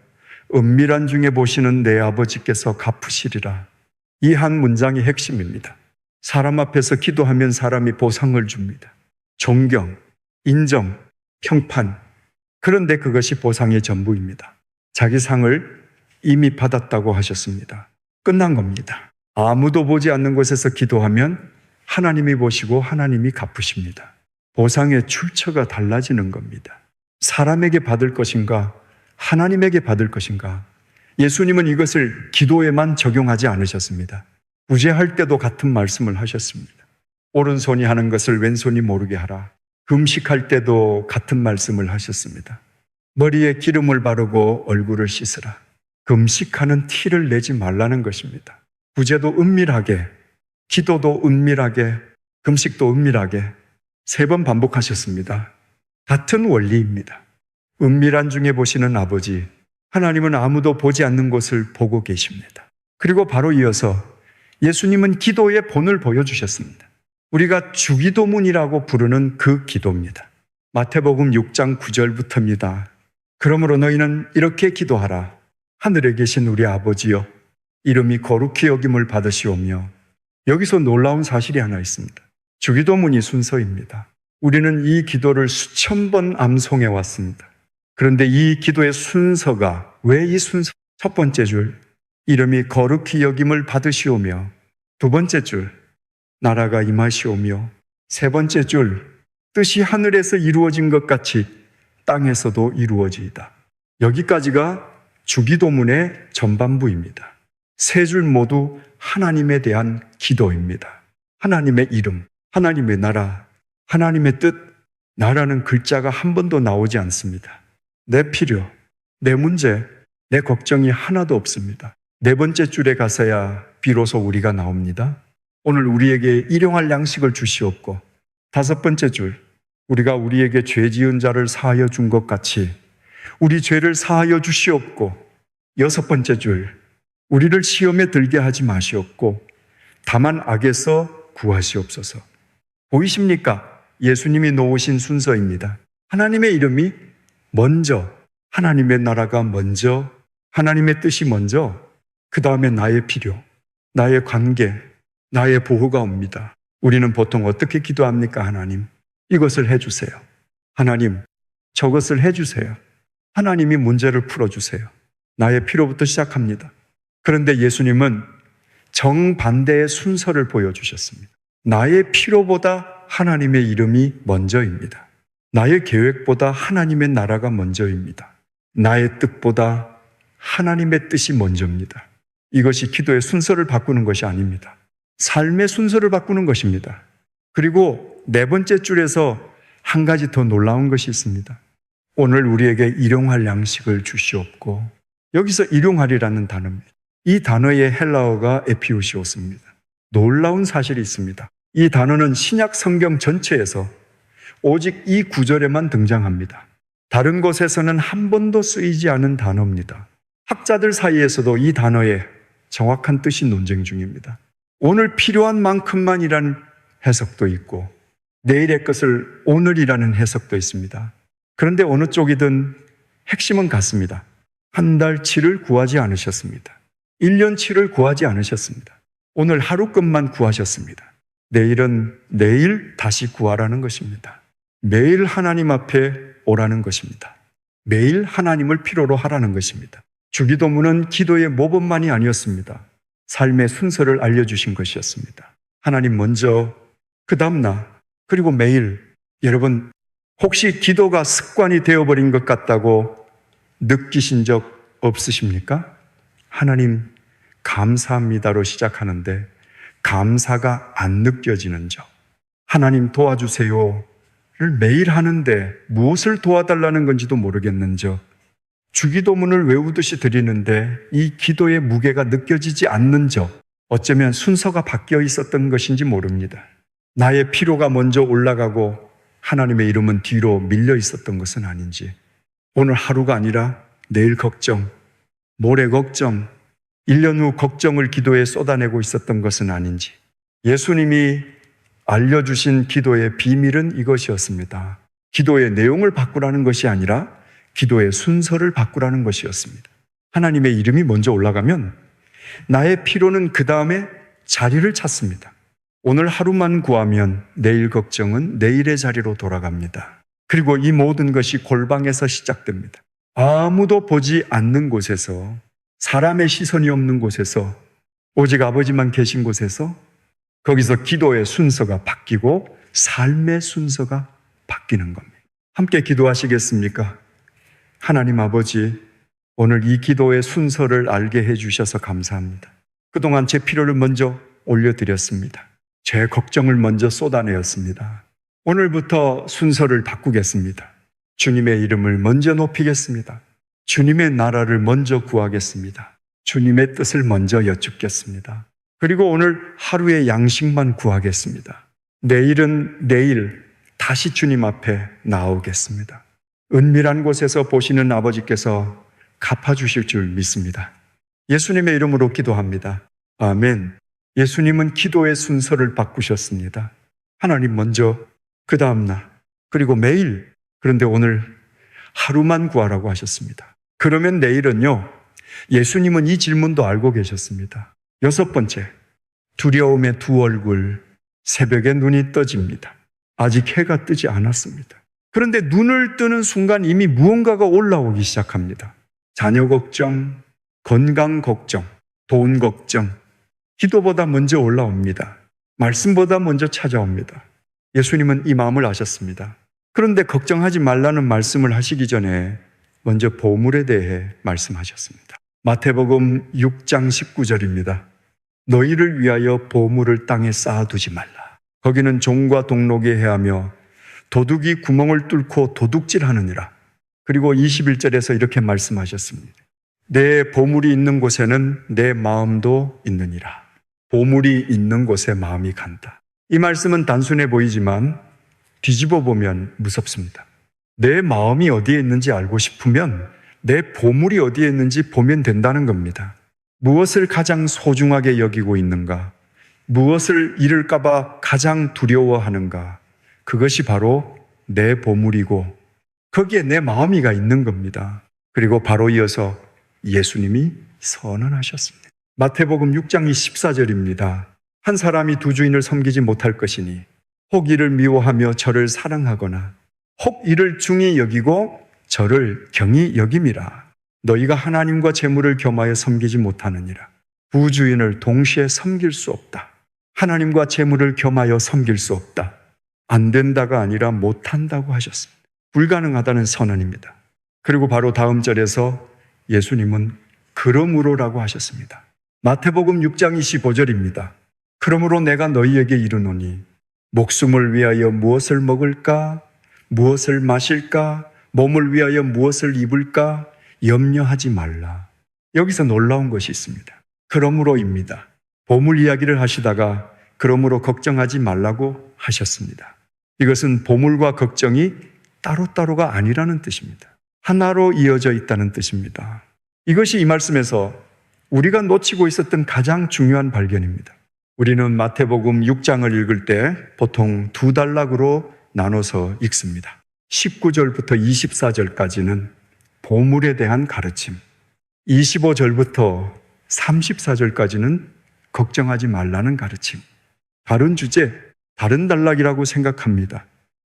은밀한 중에 보시는 내 아버지께서 갚으시리라. 이 한 문장이 핵심입니다. 사람 앞에서 기도하면 사람이 보상을 줍니다. 존경, 인정, 평판. 그런데 그것이 보상의 전부입니다. 자기 상을 이미 받았다고 하셨습니다. 끝난 겁니다. 아무도 보지 않는 곳에서 기도하면 하나님이 보시고 하나님이 갚으십니다. 보상의 출처가 달라지는 겁니다. 사람에게 받을 것인가, 하나님에게 받을 것인가. 예수님은 이것을 기도에만 적용하지 않으셨습니다. 구제할 때도 같은 말씀을 하셨습니다. 오른손이 하는 것을 왼손이 모르게 하라. 금식할 때도 같은 말씀을 하셨습니다. 머리에 기름을 바르고 얼굴을 씻으라. 금식하는 티를 내지 말라는 것입니다. 구제도 은밀하게, 기도도 은밀하게, 금식도 은밀하게 3번 반복하셨습니다. 같은 원리입니다. 은밀한 중에 보시는 아버지, 하나님은 아무도 보지 않는 곳을 보고 계십니다. 그리고 바로 이어서 예수님은 기도의 본을 보여주셨습니다. 우리가 주기도문이라고 부르는 그 기도입니다. 마태복음 6장 9절부터입니다. 그러므로 너희는 이렇게 기도하라. 하늘에 계신 우리 아버지여, 이름이 거룩히 여김을 받으시오며. 여기서 놀라운 사실이 하나 있습니다. 주기도문이 순서입니다. 우리는 이 기도를 수천 번 암송해 왔습니다. 그런데 이 기도의 순서가 왜 이 순서? 첫 번째 줄, 이름이 거룩히 여김을 받으시오며. 두 번째 줄, 나라가 임하시오며. 세 번째 줄, 뜻이 하늘에서 이루어진 것 같이 땅에서도 이루어지이다. 여기까지가 주기도문의 전반부입니다. 3줄 모두 하나님에 대한 기도입니다. 하나님의 이름, 하나님의 나라, 하나님의 뜻, 나라는 글자가 한 번도 나오지 않습니다. 내 필요, 내 문제, 내 걱정이 하나도 없습니다. 4번째 줄에 가서야 비로소 우리가 나옵니다. 오늘 우리에게 일용할 양식을 주시옵고, 5번째 줄, 우리가 우리에게 죄 지은 자를 사하여 준 것 같이 우리 죄를 사하여 주시옵고, 6번째 줄, 우리를 시험에 들게 하지 마시옵고 다만 악에서 구하시옵소서. 보이십니까? 예수님이 놓으신 순서입니다. 하나님의 이름이 먼저, 하나님의 나라가 먼저, 하나님의 뜻이 먼저, 그 다음에 나의 필요, 나의 관계, 나의 보호가 옵니다. 우리는 보통 어떻게 기도합니까? 하나님, 이것을 해주세요. 하나님, 저것을 해주세요. 하나님이 문제를 풀어주세요. 나의 필요부터 시작합니다. 그런데 예수님은 정반대의 순서를 보여주셨습니다. 나의 필요보다 하나님의 이름이 먼저입니다. 나의 계획보다 하나님의 나라가 먼저입니다. 나의 뜻보다 하나님의 뜻이 먼저입니다. 이것이 기도의 순서를 바꾸는 것이 아닙니다. 삶의 순서를 바꾸는 것입니다. 그리고 4번째 줄에서 한 가지 더 놀라운 것이 있습니다. 오늘 우리에게 일용할 양식을 주시옵고, 여기서 일용할이라는 단어입니다. 이 단어의 헬라어가 에피우시오스입니다. 놀라운 사실이 있습니다. 이 단어는 신약 성경 전체에서 오직 이 구절에만 등장합니다. 다른 곳에서는 한 번도 쓰이지 않은 단어입니다. 학자들 사이에서도 이 단어의 정확한 뜻이 논쟁 중입니다. 오늘 필요한 만큼만이라는 해석도 있고, 내일의 것을 오늘이라는 해석도 있습니다. 그런데 어느 쪽이든 핵심은 같습니다. 한 달치를 구하지 않으셨습니다. 1년치를 구하지 않으셨습니다. 오늘 하루 것만 구하셨습니다. 내일은 내일 다시 구하라는 것입니다. 매일 하나님 앞에 오라는 것입니다. 매일 하나님을 필요로 하라는 것입니다. 주기도문은 기도의 모범만이 아니었습니다. 삶의 순서를 알려주신 것이었습니다. 하나님 먼저, 그 다음 나, 그리고 매일. 여러분, 혹시 기도가 습관이 되어버린 것 같다고 느끼신 적 없으십니까? 하나님 감사합니다로 시작하는데 감사가 안 느껴지는 적, 하나님 도와주세요를 매일 하는데 무엇을 도와달라는 건지도 모르겠는 적, 주기도문을 외우듯이 드리는데 이 기도의 무게가 느껴지지 않는 적, 어쩌면 순서가 바뀌어 있었던 것인지 모릅니다. 나의 필요가 먼저 올라가고 하나님의 이름은 뒤로 밀려 있었던 것은 아닌지, 오늘 하루가 아니라 내일 걱정, 모레 걱정, 1년 후 걱정을 기도에 쏟아내고 있었던 것은 아닌지, 예수님이 알려주신 기도의 비밀은 이것이었습니다. 기도의 내용을 바꾸라는 것이 아니라 기도의 순서를 바꾸라는 것이었습니다. 하나님의 이름이 먼저 올라가면 나의 필요는 그 다음에 자리를 찾습니다. 오늘 하루만 구하면 내일 걱정은 내일의 자리로 돌아갑니다. 그리고 이 모든 것이 골방에서 시작됩니다. 아무도 보지 않는 곳에서, 사람의 시선이 없는 곳에서, 오직 아버지만 계신 곳에서, 거기서 기도의 순서가 바뀌고 삶의 순서가 바뀌는 겁니다. 함께 기도하시겠습니까? 하나님 아버지, 오늘 이 기도의 순서를 알게 해주셔서 감사합니다. 그동안 제 필요를 먼저 올려드렸습니다. 제 걱정을 먼저 쏟아내었습니다. 오늘부터 순서를 바꾸겠습니다. 주님의 이름을 먼저 높이겠습니다. 주님의 나라를 먼저 구하겠습니다. 주님의 뜻을 먼저 여쭙겠습니다. 그리고 오늘 하루의 양식만 구하겠습니다. 내일은 내일 다시 주님 앞에 나오겠습니다. 은밀한 곳에서 보시는 아버지께서 갚아주실 줄 믿습니다. 예수님의 이름으로 기도합니다. 아멘. 예수님은 기도의 순서를 바꾸셨습니다. 하나님 먼저, 그 다음 날, 그리고 매일, 그런데 오늘 하루만 구하라고 하셨습니다. 그러면 내일은요, 예수님은 이 질문도 알고 계셨습니다. 6번째, 두려움의 두 얼굴, 새벽에 눈이 떠집니다. 아직 해가 뜨지 않았습니다. 그런데 눈을 뜨는 순간 이미 무언가가 올라오기 시작합니다. 자녀 걱정, 건강 걱정, 돈 걱정, 기도보다 먼저 올라옵니다. 말씀보다 먼저 찾아옵니다. 예수님은 이 마음을 아셨습니다. 그런데 걱정하지 말라는 말씀을 하시기 전에 먼저 보물에 대해 말씀하셨습니다. 마태복음 6장 19절입니다. 너희를 위하여 보물을 땅에 쌓아두지 말라. 거기는 종과 동록이 해하며 도둑이 구멍을 뚫고 도둑질하느니라. 그리고 21절에서 이렇게 말씀하셨습니다. 내 보물이 있는 곳에는 내 마음도 있느니라. 보물이 있는 곳에 마음이 간다. 이 말씀은 단순해 보이지만 뒤집어 보면 무섭습니다. 내 마음이 어디에 있는지 알고 싶으면 내 보물이 어디에 있는지 보면 된다는 겁니다. 무엇을 가장 소중하게 여기고 있는가? 무엇을 잃을까 봐 가장 두려워하는가? 그것이 바로 내 보물이고 거기에 내 마음이가 있는 겁니다. 그리고 바로 이어서 예수님이 선언하셨습니다. 마태복음 6장 14절입니다. 한 사람이 두 주인을 섬기지 못할 것이니 혹 이를 미워하며 저를 사랑하거나 혹 이를 중히 여기고 저를 경히 여김이라. 너희가 하나님과 재물을 겸하여 섬기지 못하느니라. 두 주인을 동시에 섬길 수 없다. 하나님과 재물을 겸하여 섬길 수 없다. 안 된다가 아니라 못한다고 하셨습니다. 불가능하다는 선언입니다. 그리고 바로 다음 절에서 예수님은 그러므로라고 하셨습니다. 마태복음 6장 25절입니다. 그러므로 내가 너희에게 이르노니 목숨을 위하여 무엇을 먹을까? 무엇을 마실까? 몸을 위하여 무엇을 입을까? 염려하지 말라. 여기서 놀라운 것이 있습니다. 그러므로입니다. 보물 이야기를 하시다가 그러므로 걱정하지 말라고 하셨습니다. 이것은 보물과 걱정이 따로따로가 아니라는 뜻입니다. 하나로 이어져 있다는 뜻입니다. 이것이 이 말씀에서 우리가 놓치고 있었던 가장 중요한 발견입니다. 우리는 마태복음 6장을 읽을 때 보통 두 단락으로 나눠서 읽습니다. 19절부터 24절까지는 보물에 대한 가르침, 25절부터 34절까지는 걱정하지 말라는 가르침. 다른 주제, 다른 단락이라고 생각합니다.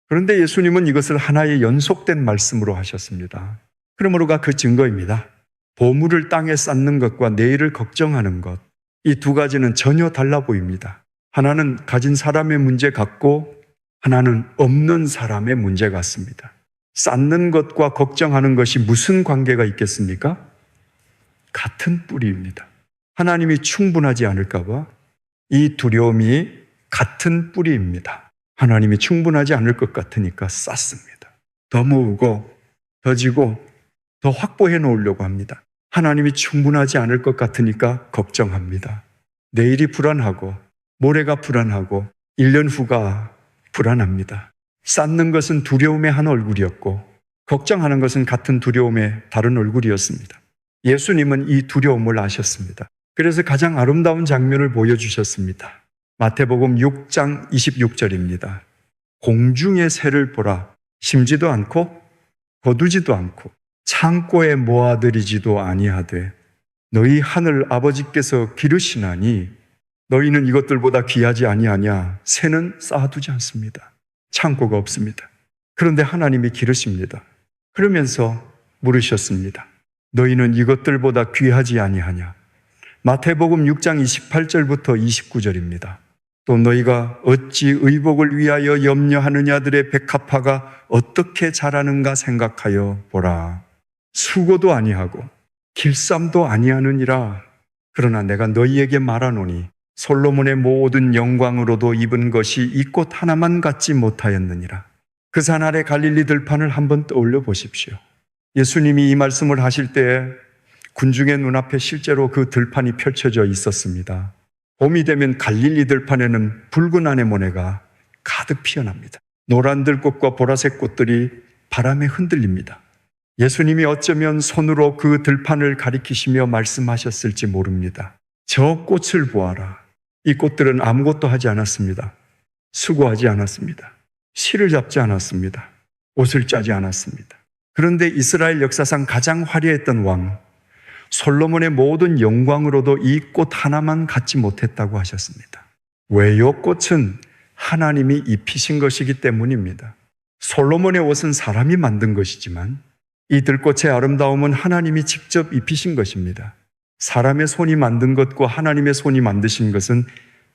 그런데 예수님은 이것을 하나의 연속된 말씀으로 하셨습니다. 그러므로가 그 증거입니다. 보물을 땅에 쌓는 것과 내일을 걱정하는 것, 이 두 가지는 전혀 달라 보입니다. 하나는 가진 사람의 문제 같고 하나는 없는 사람의 문제 같습니다. 쌓는 것과 걱정하는 것이 무슨 관계가 있겠습니까? 같은 뿌리입니다. 하나님이 충분하지 않을까 봐 이 두려움이 같은 뿌리입니다. 하나님이 충분하지 않을 것 같으니까 쌓습니다. 더 모으고 더 지고 더 확보해 놓으려고 합니다. 하나님이 충분하지 않을 것 같으니까 걱정합니다. 내일이 불안하고 모레가 불안하고 1년 후가 불안합니다. 쌓는 것은 두려움의 한 얼굴이었고 걱정하는 것은 같은 두려움의 다른 얼굴이었습니다. 예수님은 이 두려움을 아셨습니다. 그래서 가장 아름다운 장면을 보여주셨습니다. 마태복음 6장 26절입니다. 공중의 새를 보라. 심지도 않고 거두지도 않고 창고에 모아들이지도 아니하되 너희 하늘 아버지께서 기르시나니 너희는 이것들보다 귀하지 아니하냐? 새는 쌓아두지 않습니다. 창고가 없습니다. 그런데 하나님이 기르십니다. 그러면서 물으셨습니다. 너희는 이것들보다 귀하지 아니하냐? 마태복음 6장 28절부터 29절입니다. 또 너희가 어찌 의복을 위하여 염려하느냐들의 백합화가 어떻게 자라는가 생각하여 보라. 수고도 아니하고 길쌈도 아니하느니라. 그러나 내가 너희에게 말하노니 솔로몬의 모든 영광으로도 입은 것이 이 꽃 하나만 갖지 못하였느니라. 그 산 아래 갈릴리 들판을 한번 떠올려 보십시오. 예수님이 이 말씀을 하실 때에 군중의 눈앞에 실제로 그 들판이 펼쳐져 있었습니다. 봄이 되면 갈릴리 들판에는 붉은 아네모네가 가득 피어납니다. 노란 들꽃과 보라색 꽃들이 바람에 흔들립니다. 예수님이 어쩌면 손으로 그 들판을 가리키시며 말씀하셨을지 모릅니다. 저 꽃을 보아라. 이 꽃들은 아무것도 하지 않았습니다. 수고하지 않았습니다. 실을 잡지 않았습니다. 옷을 짜지 않았습니다. 그런데 이스라엘 역사상 가장 화려했던 왕 솔로몬의 모든 영광으로도 이 꽃 하나만 갖지 못했다고 하셨습니다. 왜요? 꽃은 하나님이 입히신 것이기 때문입니다. 솔로몬의 옷은 사람이 만든 것이지만 이 들꽃의 아름다움은 하나님이 직접 입히신 것입니다. 사람의 손이 만든 것과 하나님의 손이 만드신 것은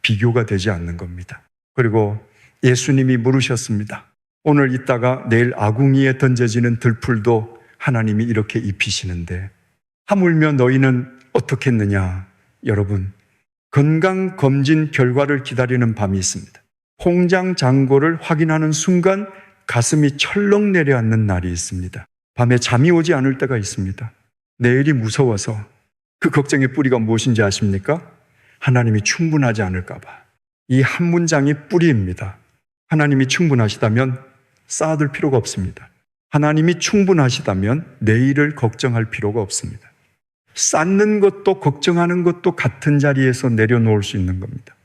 비교가 되지 않는 겁니다. 그리고 예수님이 물으셨습니다. 오늘 있다가 내일 아궁이에 던져지는 들풀도 하나님이 이렇게 입히시는데 하물며 너희는 어떻겠느냐? 여러분, 건강검진 결과를 기다리는 밤이 있습니다. 통장 잔고를 확인하는 순간 가슴이 철렁 내려앉는 날이 있습니다. 밤에 잠이 오지 않을 때가 있습니다. 내일이 무서워서. 그 걱정의 뿌리가 무엇인지 아십니까? 하나님이 충분하지 않을까 봐. 이 한 문장이 뿌리입니다. 하나님이 충분하시다면 쌓아둘 필요가 없습니다. 하나님이 충분하시다면 내일을 걱정할 필요가 없습니다. 쌓는 것도 걱정하는 것도 같은 자리에서 내려놓을 수 있는 겁니다.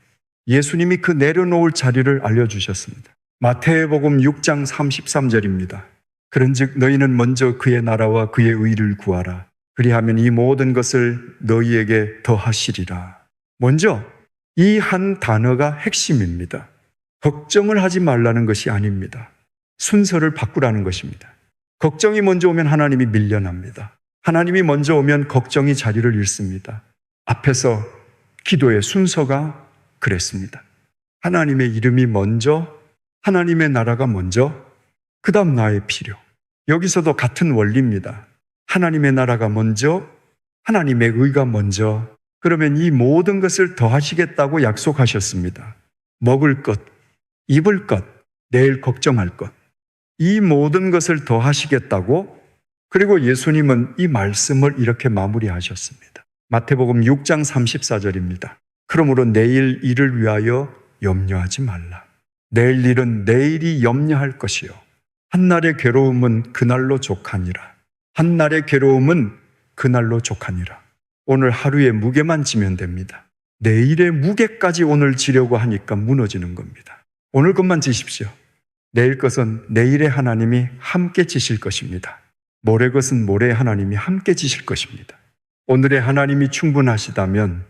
예수님이 그 내려놓을 자리를 알려주셨습니다. 마태복음 6장 33절입니다. 그런즉 너희는 먼저 그의 나라와 그의 의를 구하라. 그리하면 이 모든 것을 너희에게 더하시리라. 먼저 이 한 단어가 핵심입니다. 걱정을 하지 말라는 것이 아닙니다. 순서를 바꾸라는 것입니다. 걱정이 먼저 오면 하나님이 밀려납니다. 하나님이 먼저 오면 걱정이 자리를 잃습니다. 앞에서 기도의 순서가 그랬습니다. 하나님의 이름이 먼저, 하나님의 나라가 먼저, 그 다음 나의 필요. 여기서도 같은 원리입니다. 하나님의 나라가 먼저, 하나님의 의가 먼저, 그러면 이 모든 것을 더하시겠다고 약속하셨습니다. 먹을 것, 입을 것, 내일 걱정할 것, 이 모든 것을 더하시겠다고. 그리고 예수님은 이 말씀을 이렇게 마무리하셨습니다. 마태복음 6장 34절입니다. 그러므로 내일 일을 위하여 염려하지 말라. 내일 일은 내일이 염려할 것이요. 한날의 괴로움은 그날로 족하니라. 한날의 괴로움은 그날로 족하니라. 오늘 하루의 무게만 지면 됩니다. 내일의 무게까지 오늘 지려고 하니까 무너지는 겁니다. 오늘 것만 지십시오. 내일 것은 내일의 하나님이 함께 지실 것입니다. 모레 것은 모레의 하나님이 함께 지실 것입니다. 오늘의 하나님이 충분하시다면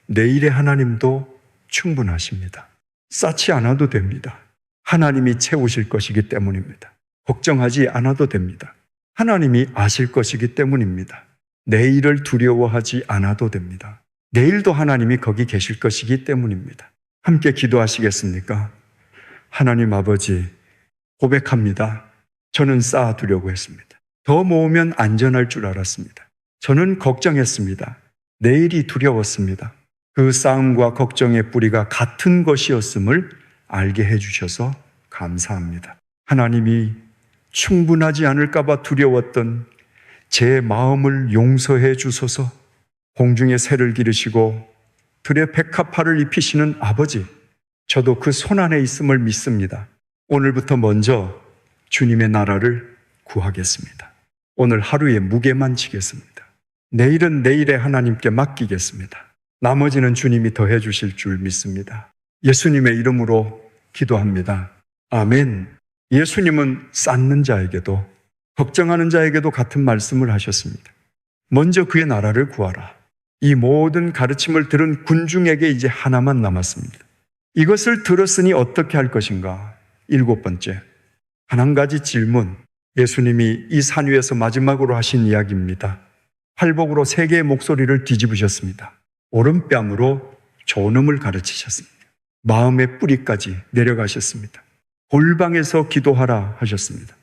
내일의 하나님도 충분하십니다. 쌓지 않아도 됩니다. 하나님이 채우실 것이기 때문입니다. 걱정하지 않아도 됩니다. 하나님이 아실 것이기 때문입니다. 내일을 두려워하지 않아도 됩니다. 내일도 하나님이 거기 계실 것이기 때문입니다. 함께 기도하시겠습니까? 하나님 아버지, 고백합니다. 저는 쌓아두려고 했습니다. 더 모으면 안전할 줄 알았습니다. 저는 걱정했습니다. 내일이 두려웠습니다. 그 싸움과 걱정의 뿌리가 같은 것이었음을 알게 해주셔서 감사합니다. 하나님이 충분하지 않을까 봐 두려웠던 제 마음을 용서해 주소서. 공중의 새를 기르시고 들의 백합화를 입히시는 아버지, 저도 그 손 안에 있음을 믿습니다. 오늘부터 먼저 주님의 나라를 구하겠습니다. 오늘 하루의 무게만 지겠습니다. 내일은 내일의 하나님께 맡기겠습니다. 나머지는 주님이 더해 주실 줄 믿습니다. 예수님의 이름으로 기도합니다. 아멘. 예수님은 쌓는 자에게도 걱정하는 자에게도 같은 말씀을 하셨습니다. 먼저 그의 나라를 구하라. 이 모든 가르침을 들은 군중에게 이제 하나만 남았습니다. 이것을 들었으니 어떻게 할 것인가? 7번째, 한 가지 질문. 예수님이 이 산 위에서 마지막으로 하신 이야기입니다. 팔복으로 3개의 목소리를 뒤집으셨습니다. 오른뺨으로 존엄을 가르치셨습니다. 마음의 뿌리까지 내려가셨습니다. 골방에서 기도하라 하셨습니다.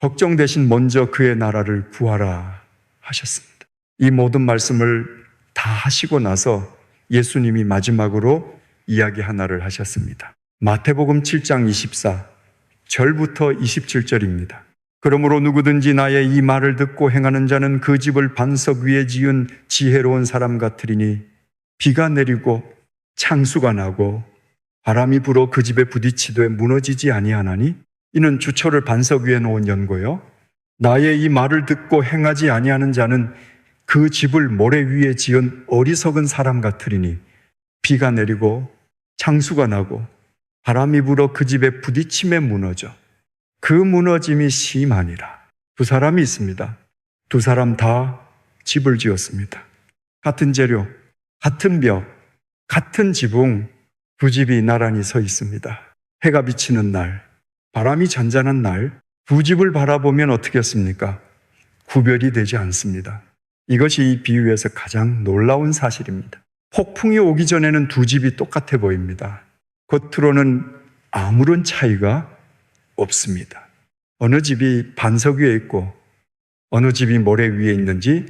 걱정 대신 먼저 그의 나라를 구하라 하셨습니다. 이 모든 말씀을 다 하시고 나서 예수님이 마지막으로 이야기 하나를 하셨습니다. 마태복음 7장 24절부터 27절입니다. 그러므로 누구든지 나의 이 말을 듣고 행하는 자는 그 집을 반석 위에 지은 지혜로운 사람 같으리니 비가 내리고 창수가 나고 바람이 불어 그 집에 부딪히되 무너지지 아니하나니 이는 주초를 반석 위에 놓은 연고요. 나의 이 말을 듣고 행하지 아니하는 자는 그 집을 모래 위에 지은 어리석은 사람 같으리니 비가 내리고 창수가 나고 바람이 불어 그 집에 부딪힘에 무너져 그 무너짐이 심하니라. 2사람이 있습니다. 2사람 다 집을 지었습니다. 같은 재료, 같은 벽, 같은 지붕, 2집이 나란히 서 있습니다. 해가 비치는 날, 바람이 잔잔한 날, 2집을 바라보면 어떻겠습니까? 구별이 되지 않습니다. 이것이 이 비유에서 가장 놀라운 사실입니다. 폭풍이 오기 전에는 2집이 똑같아 보입니다. 겉으로는 아무런 차이가 없습니다. 어느 집이 반석 위에 있고 어느 집이 모래 위에 있는지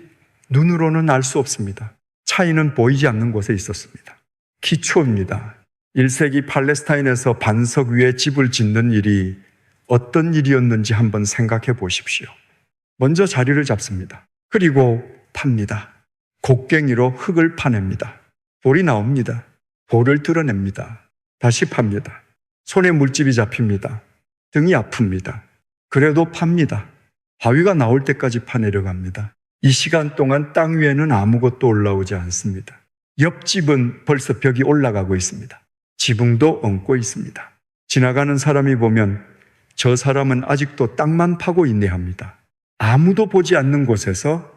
눈으로는 알 수 없습니다. 차이는 보이지 않는 곳에 있었습니다. 기초입니다. 1세기 팔레스타인에서 반석 위에 집을 짓는 일이 어떤 일이었는지 한번 생각해 보십시오. 먼저 자리를 잡습니다. 그리고 팝니다. 곡괭이로 흙을 파냅니다. 볼이 나옵니다. 볼을 드러냅니다. 다시 팝니다. 손에 물집이 잡힙니다. 등이 아픕니다. 그래도 팝니다. 바위가 나올 때까지 파내려갑니다. 이 시간 동안 땅 위에는 아무것도 올라오지 않습니다. 옆집은 벌써 벽이 올라가고 있습니다. 지붕도 얹고 있습니다. 지나가는 사람이 보면 저 사람은 아직도 땅만 파고 있네 합니다. 아무도 보지 않는 곳에서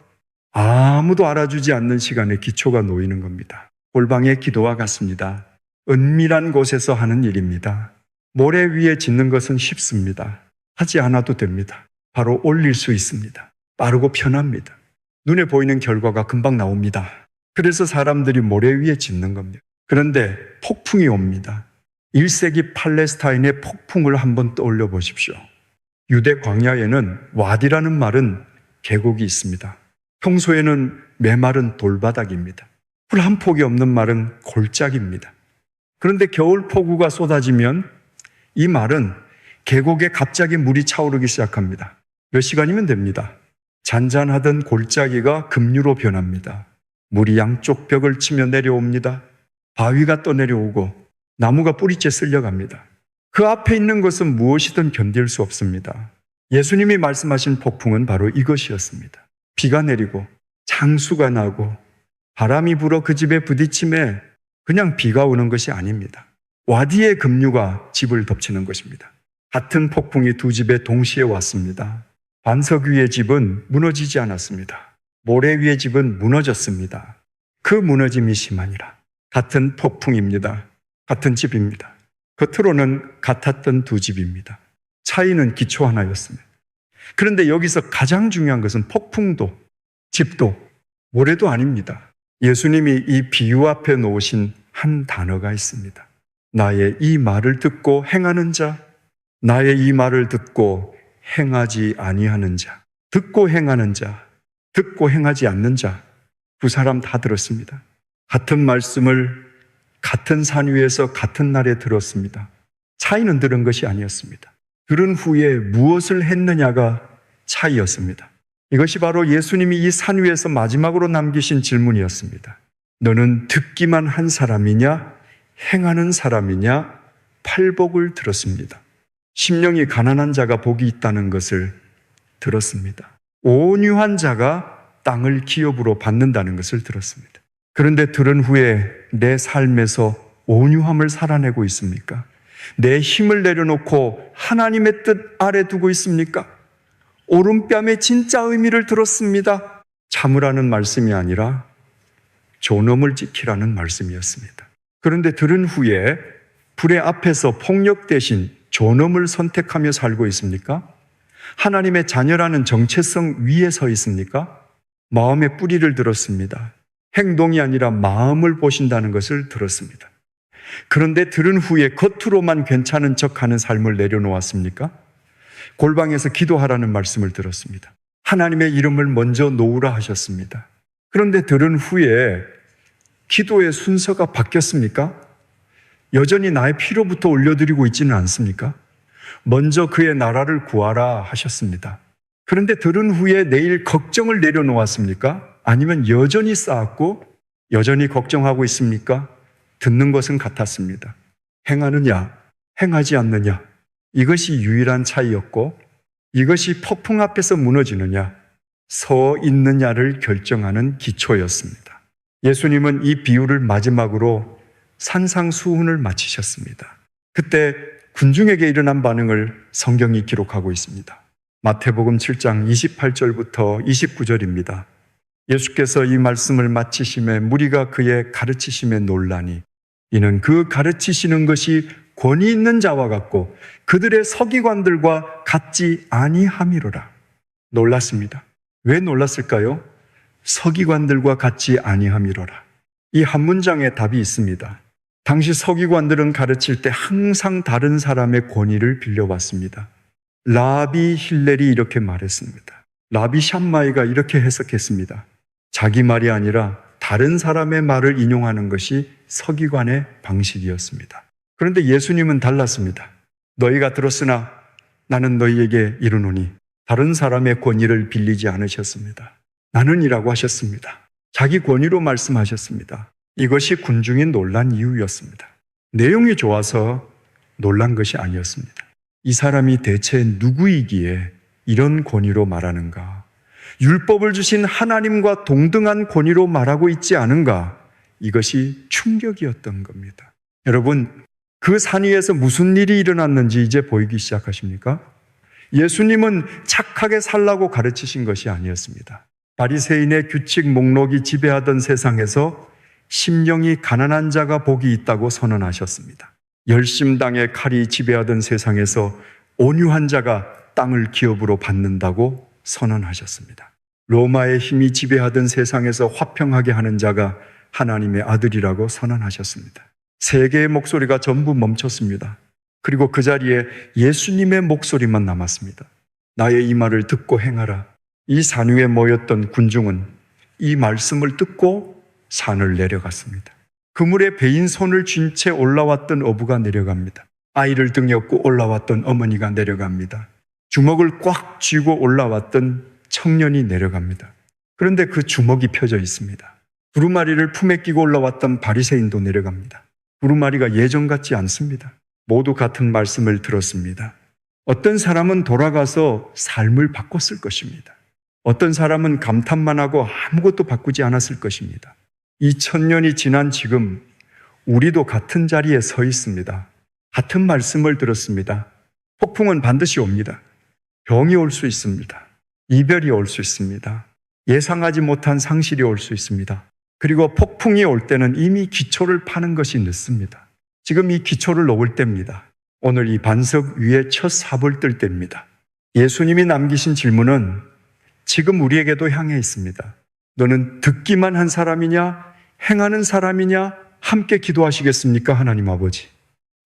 아무도 알아주지 않는 시간에 기초가 놓이는 겁니다. 골방의 기도와 같습니다. 은밀한 곳에서 하는 일입니다. 모래 위에 짓는 것은 쉽습니다. 하지 않아도 됩니다. 바로 올릴 수 있습니다. 빠르고 편합니다. 눈에 보이는 결과가 금방 나옵니다. 그래서 사람들이 모래 위에 짓는 겁니다. 그런데 폭풍이 옵니다. 1세기 팔레스타인의 폭풍을 한번 떠올려 보십시오. 유대 광야에는 와디라는 말은 계곡이 있습니다. 평소에는 메마른 돌바닥입니다. 풀 한 폭이 없는 말은 골짜기입니다. 그런데 겨울 폭우가 쏟아지면 이 말은 계곡에 갑자기 물이 차오르기 시작합니다. 몇 시간이면 됩니다. 잔잔하던 골짜기가 급류로 변합니다. 물이 양쪽 벽을 치며 내려옵니다. 바위가 떠내려오고 나무가 뿌리째 쓸려갑니다. 그 앞에 있는 것은 무엇이든 견딜 수 없습니다. 예수님이 말씀하신 폭풍은 바로 이것이었습니다. 비가 내리고 창수가 나고 바람이 불어 그 집에 부딪힘에 그냥 비가 오는 것이 아닙니다. 와디의 급류가 집을 덮치는 것입니다. 같은 폭풍이 2집에 동시에 왔습니다. 반석 위의 집은 무너지지 않았습니다. 모래 위의 집은 무너졌습니다. 그 무너짐이 심하니라. 같은 폭풍입니다. 같은 집입니다. 겉으로는 같았던 2집입니다. 차이는 기초 하나였습니다. 그런데 여기서 가장 중요한 것은 폭풍도, 집도, 모래도 아닙니다. 예수님이 이 비유 앞에 놓으신 한 단어가 있습니다. 나의 이 말을 듣고 행하는 자, 나의 이 말을 듣고 행하지 아니하는 자, 듣고 행하는 자, 듣고 행하지 않는 자, 2사람 다 들었습니다. 같은 말씀을 같은 산 위에서 같은 날에 들었습니다. 차이는 들은 것이 아니었습니다. 들은 후에 무엇을 했느냐가 차이였습니다. 이것이 바로 예수님이 이 산 위에서 마지막으로 남기신 질문이었습니다. 너는 듣기만 한 사람이냐, 행하는 사람이냐? 팔복을 들었습니다. 심령이 가난한 자가 복이 있다는 것을 들었습니다. 온유한 자가 땅을 기업으로 받는다는 것을 들었습니다. 그런데 들은 후에 내 삶에서 온유함을 살아내고 있습니까? 내 힘을 내려놓고 하나님의 뜻 아래 두고 있습니까? 오른뺨의 진짜 의미를 들었습니다. 참으라는 말씀이 아니라 존엄을 지키라는 말씀이었습니다. 그런데 들은 후에 불의 앞에서 폭력 대신 존엄을 선택하며 살고 있습니까? 하나님의 자녀라는 정체성 위에 서 있습니까? 마음의 뿌리를 들었습니다. 행동이 아니라 마음을 보신다는 것을 들었습니다. 그런데 들은 후에 겉으로만 괜찮은 척하는 삶을 내려놓았습니까? 골방에서 기도하라는 말씀을 들었습니다. 하나님의 이름을 먼저 놓으라 하셨습니다. 그런데 들은 후에 기도의 순서가 바뀌었습니까? 여전히 나의 필요부터 올려드리고 있지는 않습니까? 먼저 그의 나라를 구하라 하셨습니다. 그런데 들은 후에 내일 걱정을 내려놓았습니까? 아니면 여전히 쌓았고 여전히 걱정하고 있습니까? 듣는 것은 같았습니다. 행하느냐, 행하지 않느냐, 이것이 유일한 차이였고, 이것이 폭풍 앞에서 무너지느냐, 서 있느냐를 결정하는 기초였습니다. 예수님은 이 비유를 마지막으로 산상수훈을 마치셨습니다. 그때 군중에게 일어난 반응을 성경이 기록하고 있습니다. 마태복음 7장 28절부터 29절입니다. 예수께서 이 말씀을 마치심에 무리가 그의 가르치심에 놀라니 이는 그 가르치시는 것이 권위 있는 자와 같고 그들의 서기관들과 같지 아니함이로라. 놀랐습니다. 왜 놀랐을까요? 서기관들과 같지 아니함이로라. 이 한 문장에 답이 있습니다. 당시 서기관들은 가르칠 때 항상 다른 사람의 권위를 빌려왔습니다. 라비 힐렐이 이렇게 말했습니다. 라비 샴마이가 이렇게 해석했습니다. 자기 말이 아니라 다른 사람의 말을 인용하는 것이 서기관의 방식이었습니다. 그런데 예수님은 달랐습니다. 너희가 들었으나 나는 너희에게 이르노니 다른 사람의 권위를 빌리지 않으셨습니다. 나는이라고 하셨습니다. 자기 권위로 말씀하셨습니다. 이것이 군중이 놀란 이유였습니다. 내용이 좋아서 놀란 것이 아니었습니다. 이 사람이 대체 누구이기에 이런 권위로 말하는가? 율법을 주신 하나님과 동등한 권위로 말하고 있지 않은가? 이것이 충격이었던 겁니다. 여러분, 그 산 위에서 무슨 일이 일어났는지 이제 보이기 시작하십니까? 예수님은 착하게 살라고 가르치신 것이 아니었습니다. 바리새인의 규칙 목록이 지배하던 세상에서 심령이 가난한 자가 복이 있다고 선언하셨습니다. 열심당의 칼이 지배하던 세상에서 온유한 자가 땅을 기업으로 받는다고 선언하셨습니다. 로마의 힘이 지배하던 세상에서 화평하게 하는 자가 하나님의 아들이라고 선언하셨습니다. 세계의 목소리가 전부 멈췄습니다. 그리고 그 자리에 예수님의 목소리만 남았습니다. 나의 이 말을 듣고 행하라. 이 산 위에 모였던 군중은 이 말씀을 듣고 산을 내려갔습니다. 그물에 베인 손을 쥔 채 올라왔던 어부가 내려갑니다. 아이를 등에 업고 올라왔던 어머니가 내려갑니다. 주먹을 꽉 쥐고 올라왔던 청년이 내려갑니다. 그런데 그 주먹이 펴져 있습니다. 두루마리를 품에 끼고 올라왔던 바리새인도 내려갑니다. 두루마리가 예전 같지 않습니다. 모두 같은 말씀을 들었습니다. 어떤 사람은 돌아가서 삶을 바꿨을 것입니다. 어떤 사람은 감탄만 하고 아무것도 바꾸지 않았을 것입니다. 2000년이 지난 지금 우리도 같은 자리에 서 있습니다. 같은 말씀을 들었습니다. 폭풍은 반드시 옵니다. 병이 올 수 있습니다. 이별이 올 수 있습니다. 예상하지 못한 상실이 올 수 있습니다. 그리고 폭풍이 올 때는 이미 기초를 파는 것이 늦습니다. 지금 이 기초를 놓을 때입니다. 오늘 이 반석 위에 첫 삽을 뜰 때입니다. 예수님이 남기신 질문은 지금 우리에게도 향해 있습니다. 너는 듣기만 한 사람이냐? 행하는 사람이냐? 함께 기도하시겠습니까? 하나님 아버지.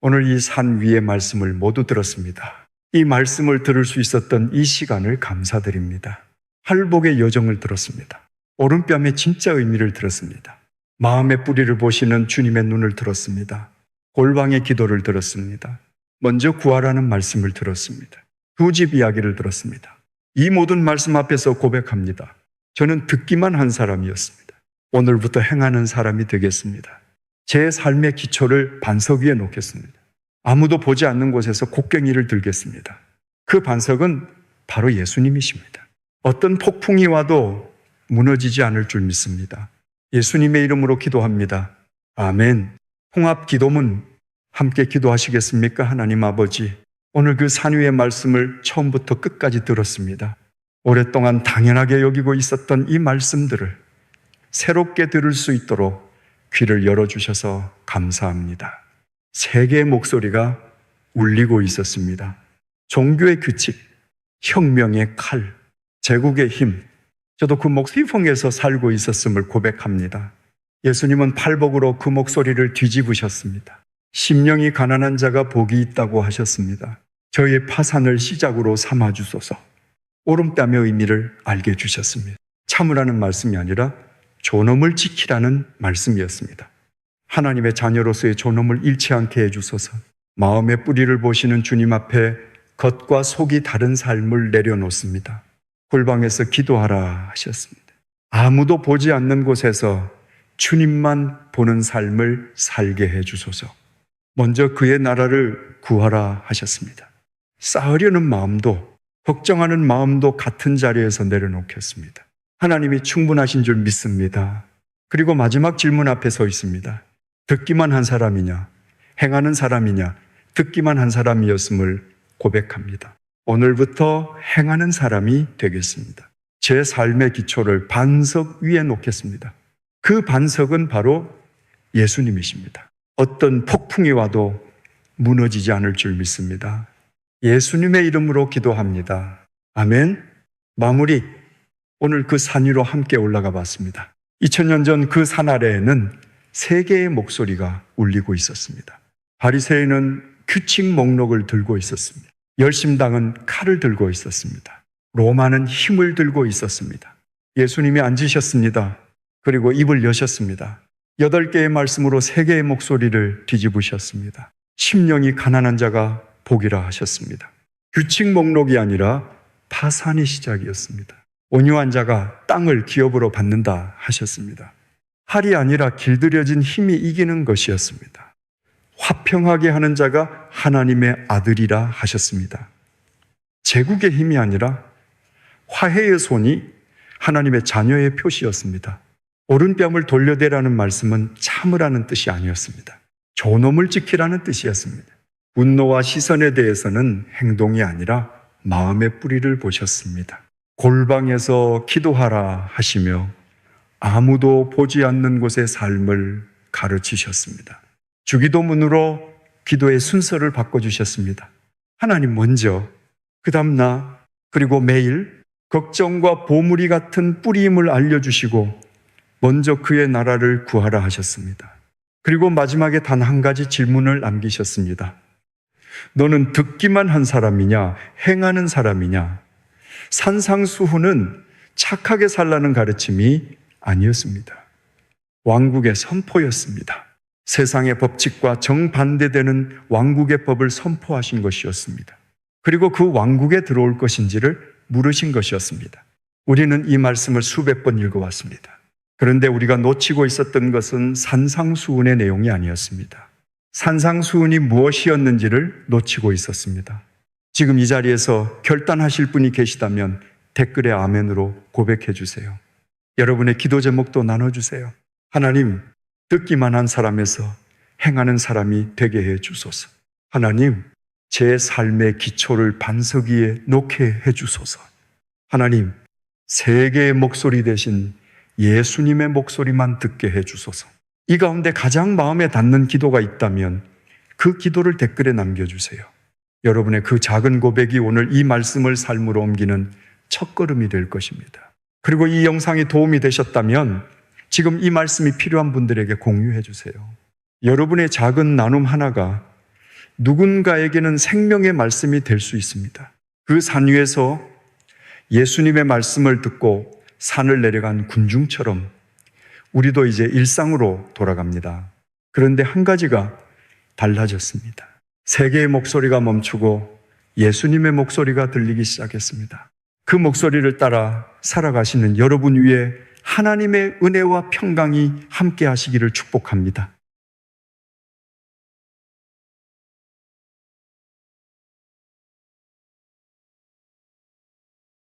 오늘 이 산 위의 말씀을 모두 들었습니다. 이 말씀을 들을 수 있었던 이 시간을 감사드립니다. 할복의 여정을 들었습니다. 오른뺨의 진짜 의미를 들었습니다. 마음의 뿌리를 보시는 주님의 눈을 들었습니다. 골방의 기도를 들었습니다. 먼저 구하라는 말씀을 들었습니다. 두 집 이야기를 들었습니다. 이 모든 말씀 앞에서 고백합니다. 저는 듣기만 한 사람이었습니다. 오늘부터 행하는 사람이 되겠습니다. 제 삶의 기초를 반석 위에 놓겠습니다. 아무도 보지 않는 곳에서 곡괭이를 들겠습니다. 그 반석은 바로 예수님이십니다. 어떤 폭풍이 와도 무너지지 않을 줄 믿습니다. 예수님의 이름으로 기도합니다. 아멘. 통합 기도문 함께 기도하시겠습니까? 하나님 아버지, 오늘 그 산 위의 말씀을 처음부터 끝까지 들었습니다. 오랫동안 당연하게 여기고 있었던 이 말씀들을 새롭게 들을 수 있도록 귀를 열어주셔서 감사합니다. 세 개의 목소리가 울리고 있었습니다. 종교의 규칙, 혁명의 칼, 제국의 힘. 저도 그 목소리에서 살고 있었음을 고백합니다. 예수님은 팔복으로 그 목소리를 뒤집으셨습니다. 심령이 가난한 자가 복이 있다고 하셨습니다. 저희의 파산을 시작으로 삼아주소서. 오름뺨의 의미를 알게 해주셨습니다. 참으라는 말씀이 아니라 존엄을 지키라는 말씀이었습니다. 하나님의 자녀로서의 존엄을 잃지 않게 해주소서. 마음의 뿌리를 보시는 주님 앞에 겉과 속이 다른 삶을 내려놓습니다. 골방에서 기도하라 하셨습니다. 아무도 보지 않는 곳에서 주님만 보는 삶을 살게 해주소서. 먼저 그의 나라를 구하라 하셨습니다. 쌓으려는 마음도 걱정하는 마음도 같은 자리에서 내려놓겠습니다. 하나님이 충분하신 줄 믿습니다. 그리고 마지막 질문 앞에 서 있습니다. 듣기만 한 사람이냐, 행하는 사람이냐, 듣기만 한 사람이었음을 고백합니다. 오늘부터 행하는 사람이 되겠습니다. 제 삶의 기초를 반석 위에 놓겠습니다. 그 반석은 바로 예수님이십니다. 어떤 폭풍이 와도 무너지지 않을 줄 믿습니다. 예수님의 이름으로 기도합니다. 아멘. 마무리. 오늘 그 산 위로 함께 올라가 봤습니다. 2000년 전 그 산 아래에는 세 개의 목소리가 울리고 있었습니다. 바리새인은 규칙 목록을 들고 있었습니다. 열심당은 칼을 들고 있었습니다. 로마는 힘을 들고 있었습니다. 예수님이 앉으셨습니다. 그리고 입을 여셨습니다. 8개의 말씀으로 3개의 목소리를 뒤집으셨습니다. 심령이 가난한 자가 복이라 하셨습니다. 규칙 목록이 아니라 파산의 시작이었습니다. 온유한 자가 땅을 기업으로 받는다 하셨습니다. 할이 아니라 길들여진 힘이 이기는 것이었습니다. 화평하게 하는 자가 하나님의 아들이라 하셨습니다. 제국의 힘이 아니라 화해의 손이 하나님의 자녀의 표시였습니다. 오른뺨을 돌려대라는 말씀은 참으라는 뜻이 아니었습니다. 존엄을 지키라는 뜻이었습니다. 분노와 시선에 대해서는 행동이 아니라 마음의 뿌리를 보셨습니다. 골방에서 기도하라 하시며 아무도 보지 않는 곳의 삶을 가르치셨습니다. 주기도문으로 기도의 순서를 바꿔주셨습니다. 하나님 먼저, 그 다음 나, 그리고 매일 걱정과 보물이 같은 뿌리임을 알려주시고 먼저 그의 나라를 구하라 하셨습니다. 그리고 마지막에 단 한 가지 질문을 남기셨습니다. 너는 듣기만 한 사람이냐, 행하는 사람이냐? 산상수훈은 착하게 살라는 가르침이 아니었습니다. 왕국의 선포였습니다. 세상의 법칙과 정반대되는 왕국의 법을 선포하신 것이었습니다. 그리고 그 왕국에 들어올 것인지를 물으신 것이었습니다. 우리는 이 말씀을 수백 번 읽어왔습니다. 그런데 우리가 놓치고 있었던 것은 산상수훈의 내용이 아니었습니다. 산상수훈이 무엇이었는지를 놓치고 있었습니다. 지금 이 자리에서 결단하실 분이 계시다면 댓글에 아멘으로 고백해 주세요. 여러분의 기도 제목도 나눠주세요. 하나님, 듣기만 한 사람에서 행하는 사람이 되게 해 주소서. 하나님, 제 삶의 기초를 반석 위에 놓게 해 주소서. 하나님, 세계의 목소리 대신 예수님의 목소리만 듣게 해 주소서. 이 가운데 가장 마음에 닿는 기도가 있다면 그 기도를 댓글에 남겨주세요. 여러분의 그 작은 고백이 오늘 이 말씀을 삶으로 옮기는 첫걸음이 될 것입니다. 그리고 이 영상이 도움이 되셨다면 지금 이 말씀이 필요한 분들에게 공유해 주세요. 여러분의 작은 나눔 하나가 누군가에게는 생명의 말씀이 될 수 있습니다. 그 산 위에서 예수님의 말씀을 듣고 산을 내려간 군중처럼 우리도 이제 일상으로 돌아갑니다. 그런데 한 가지가 달라졌습니다. 세계의 목소리가 멈추고 예수님의 목소리가 들리기 시작했습니다. 그 목소리를 따라 살아가시는 여러분 위에 하나님의 은혜와 평강이 함께 하시기를 축복합니다.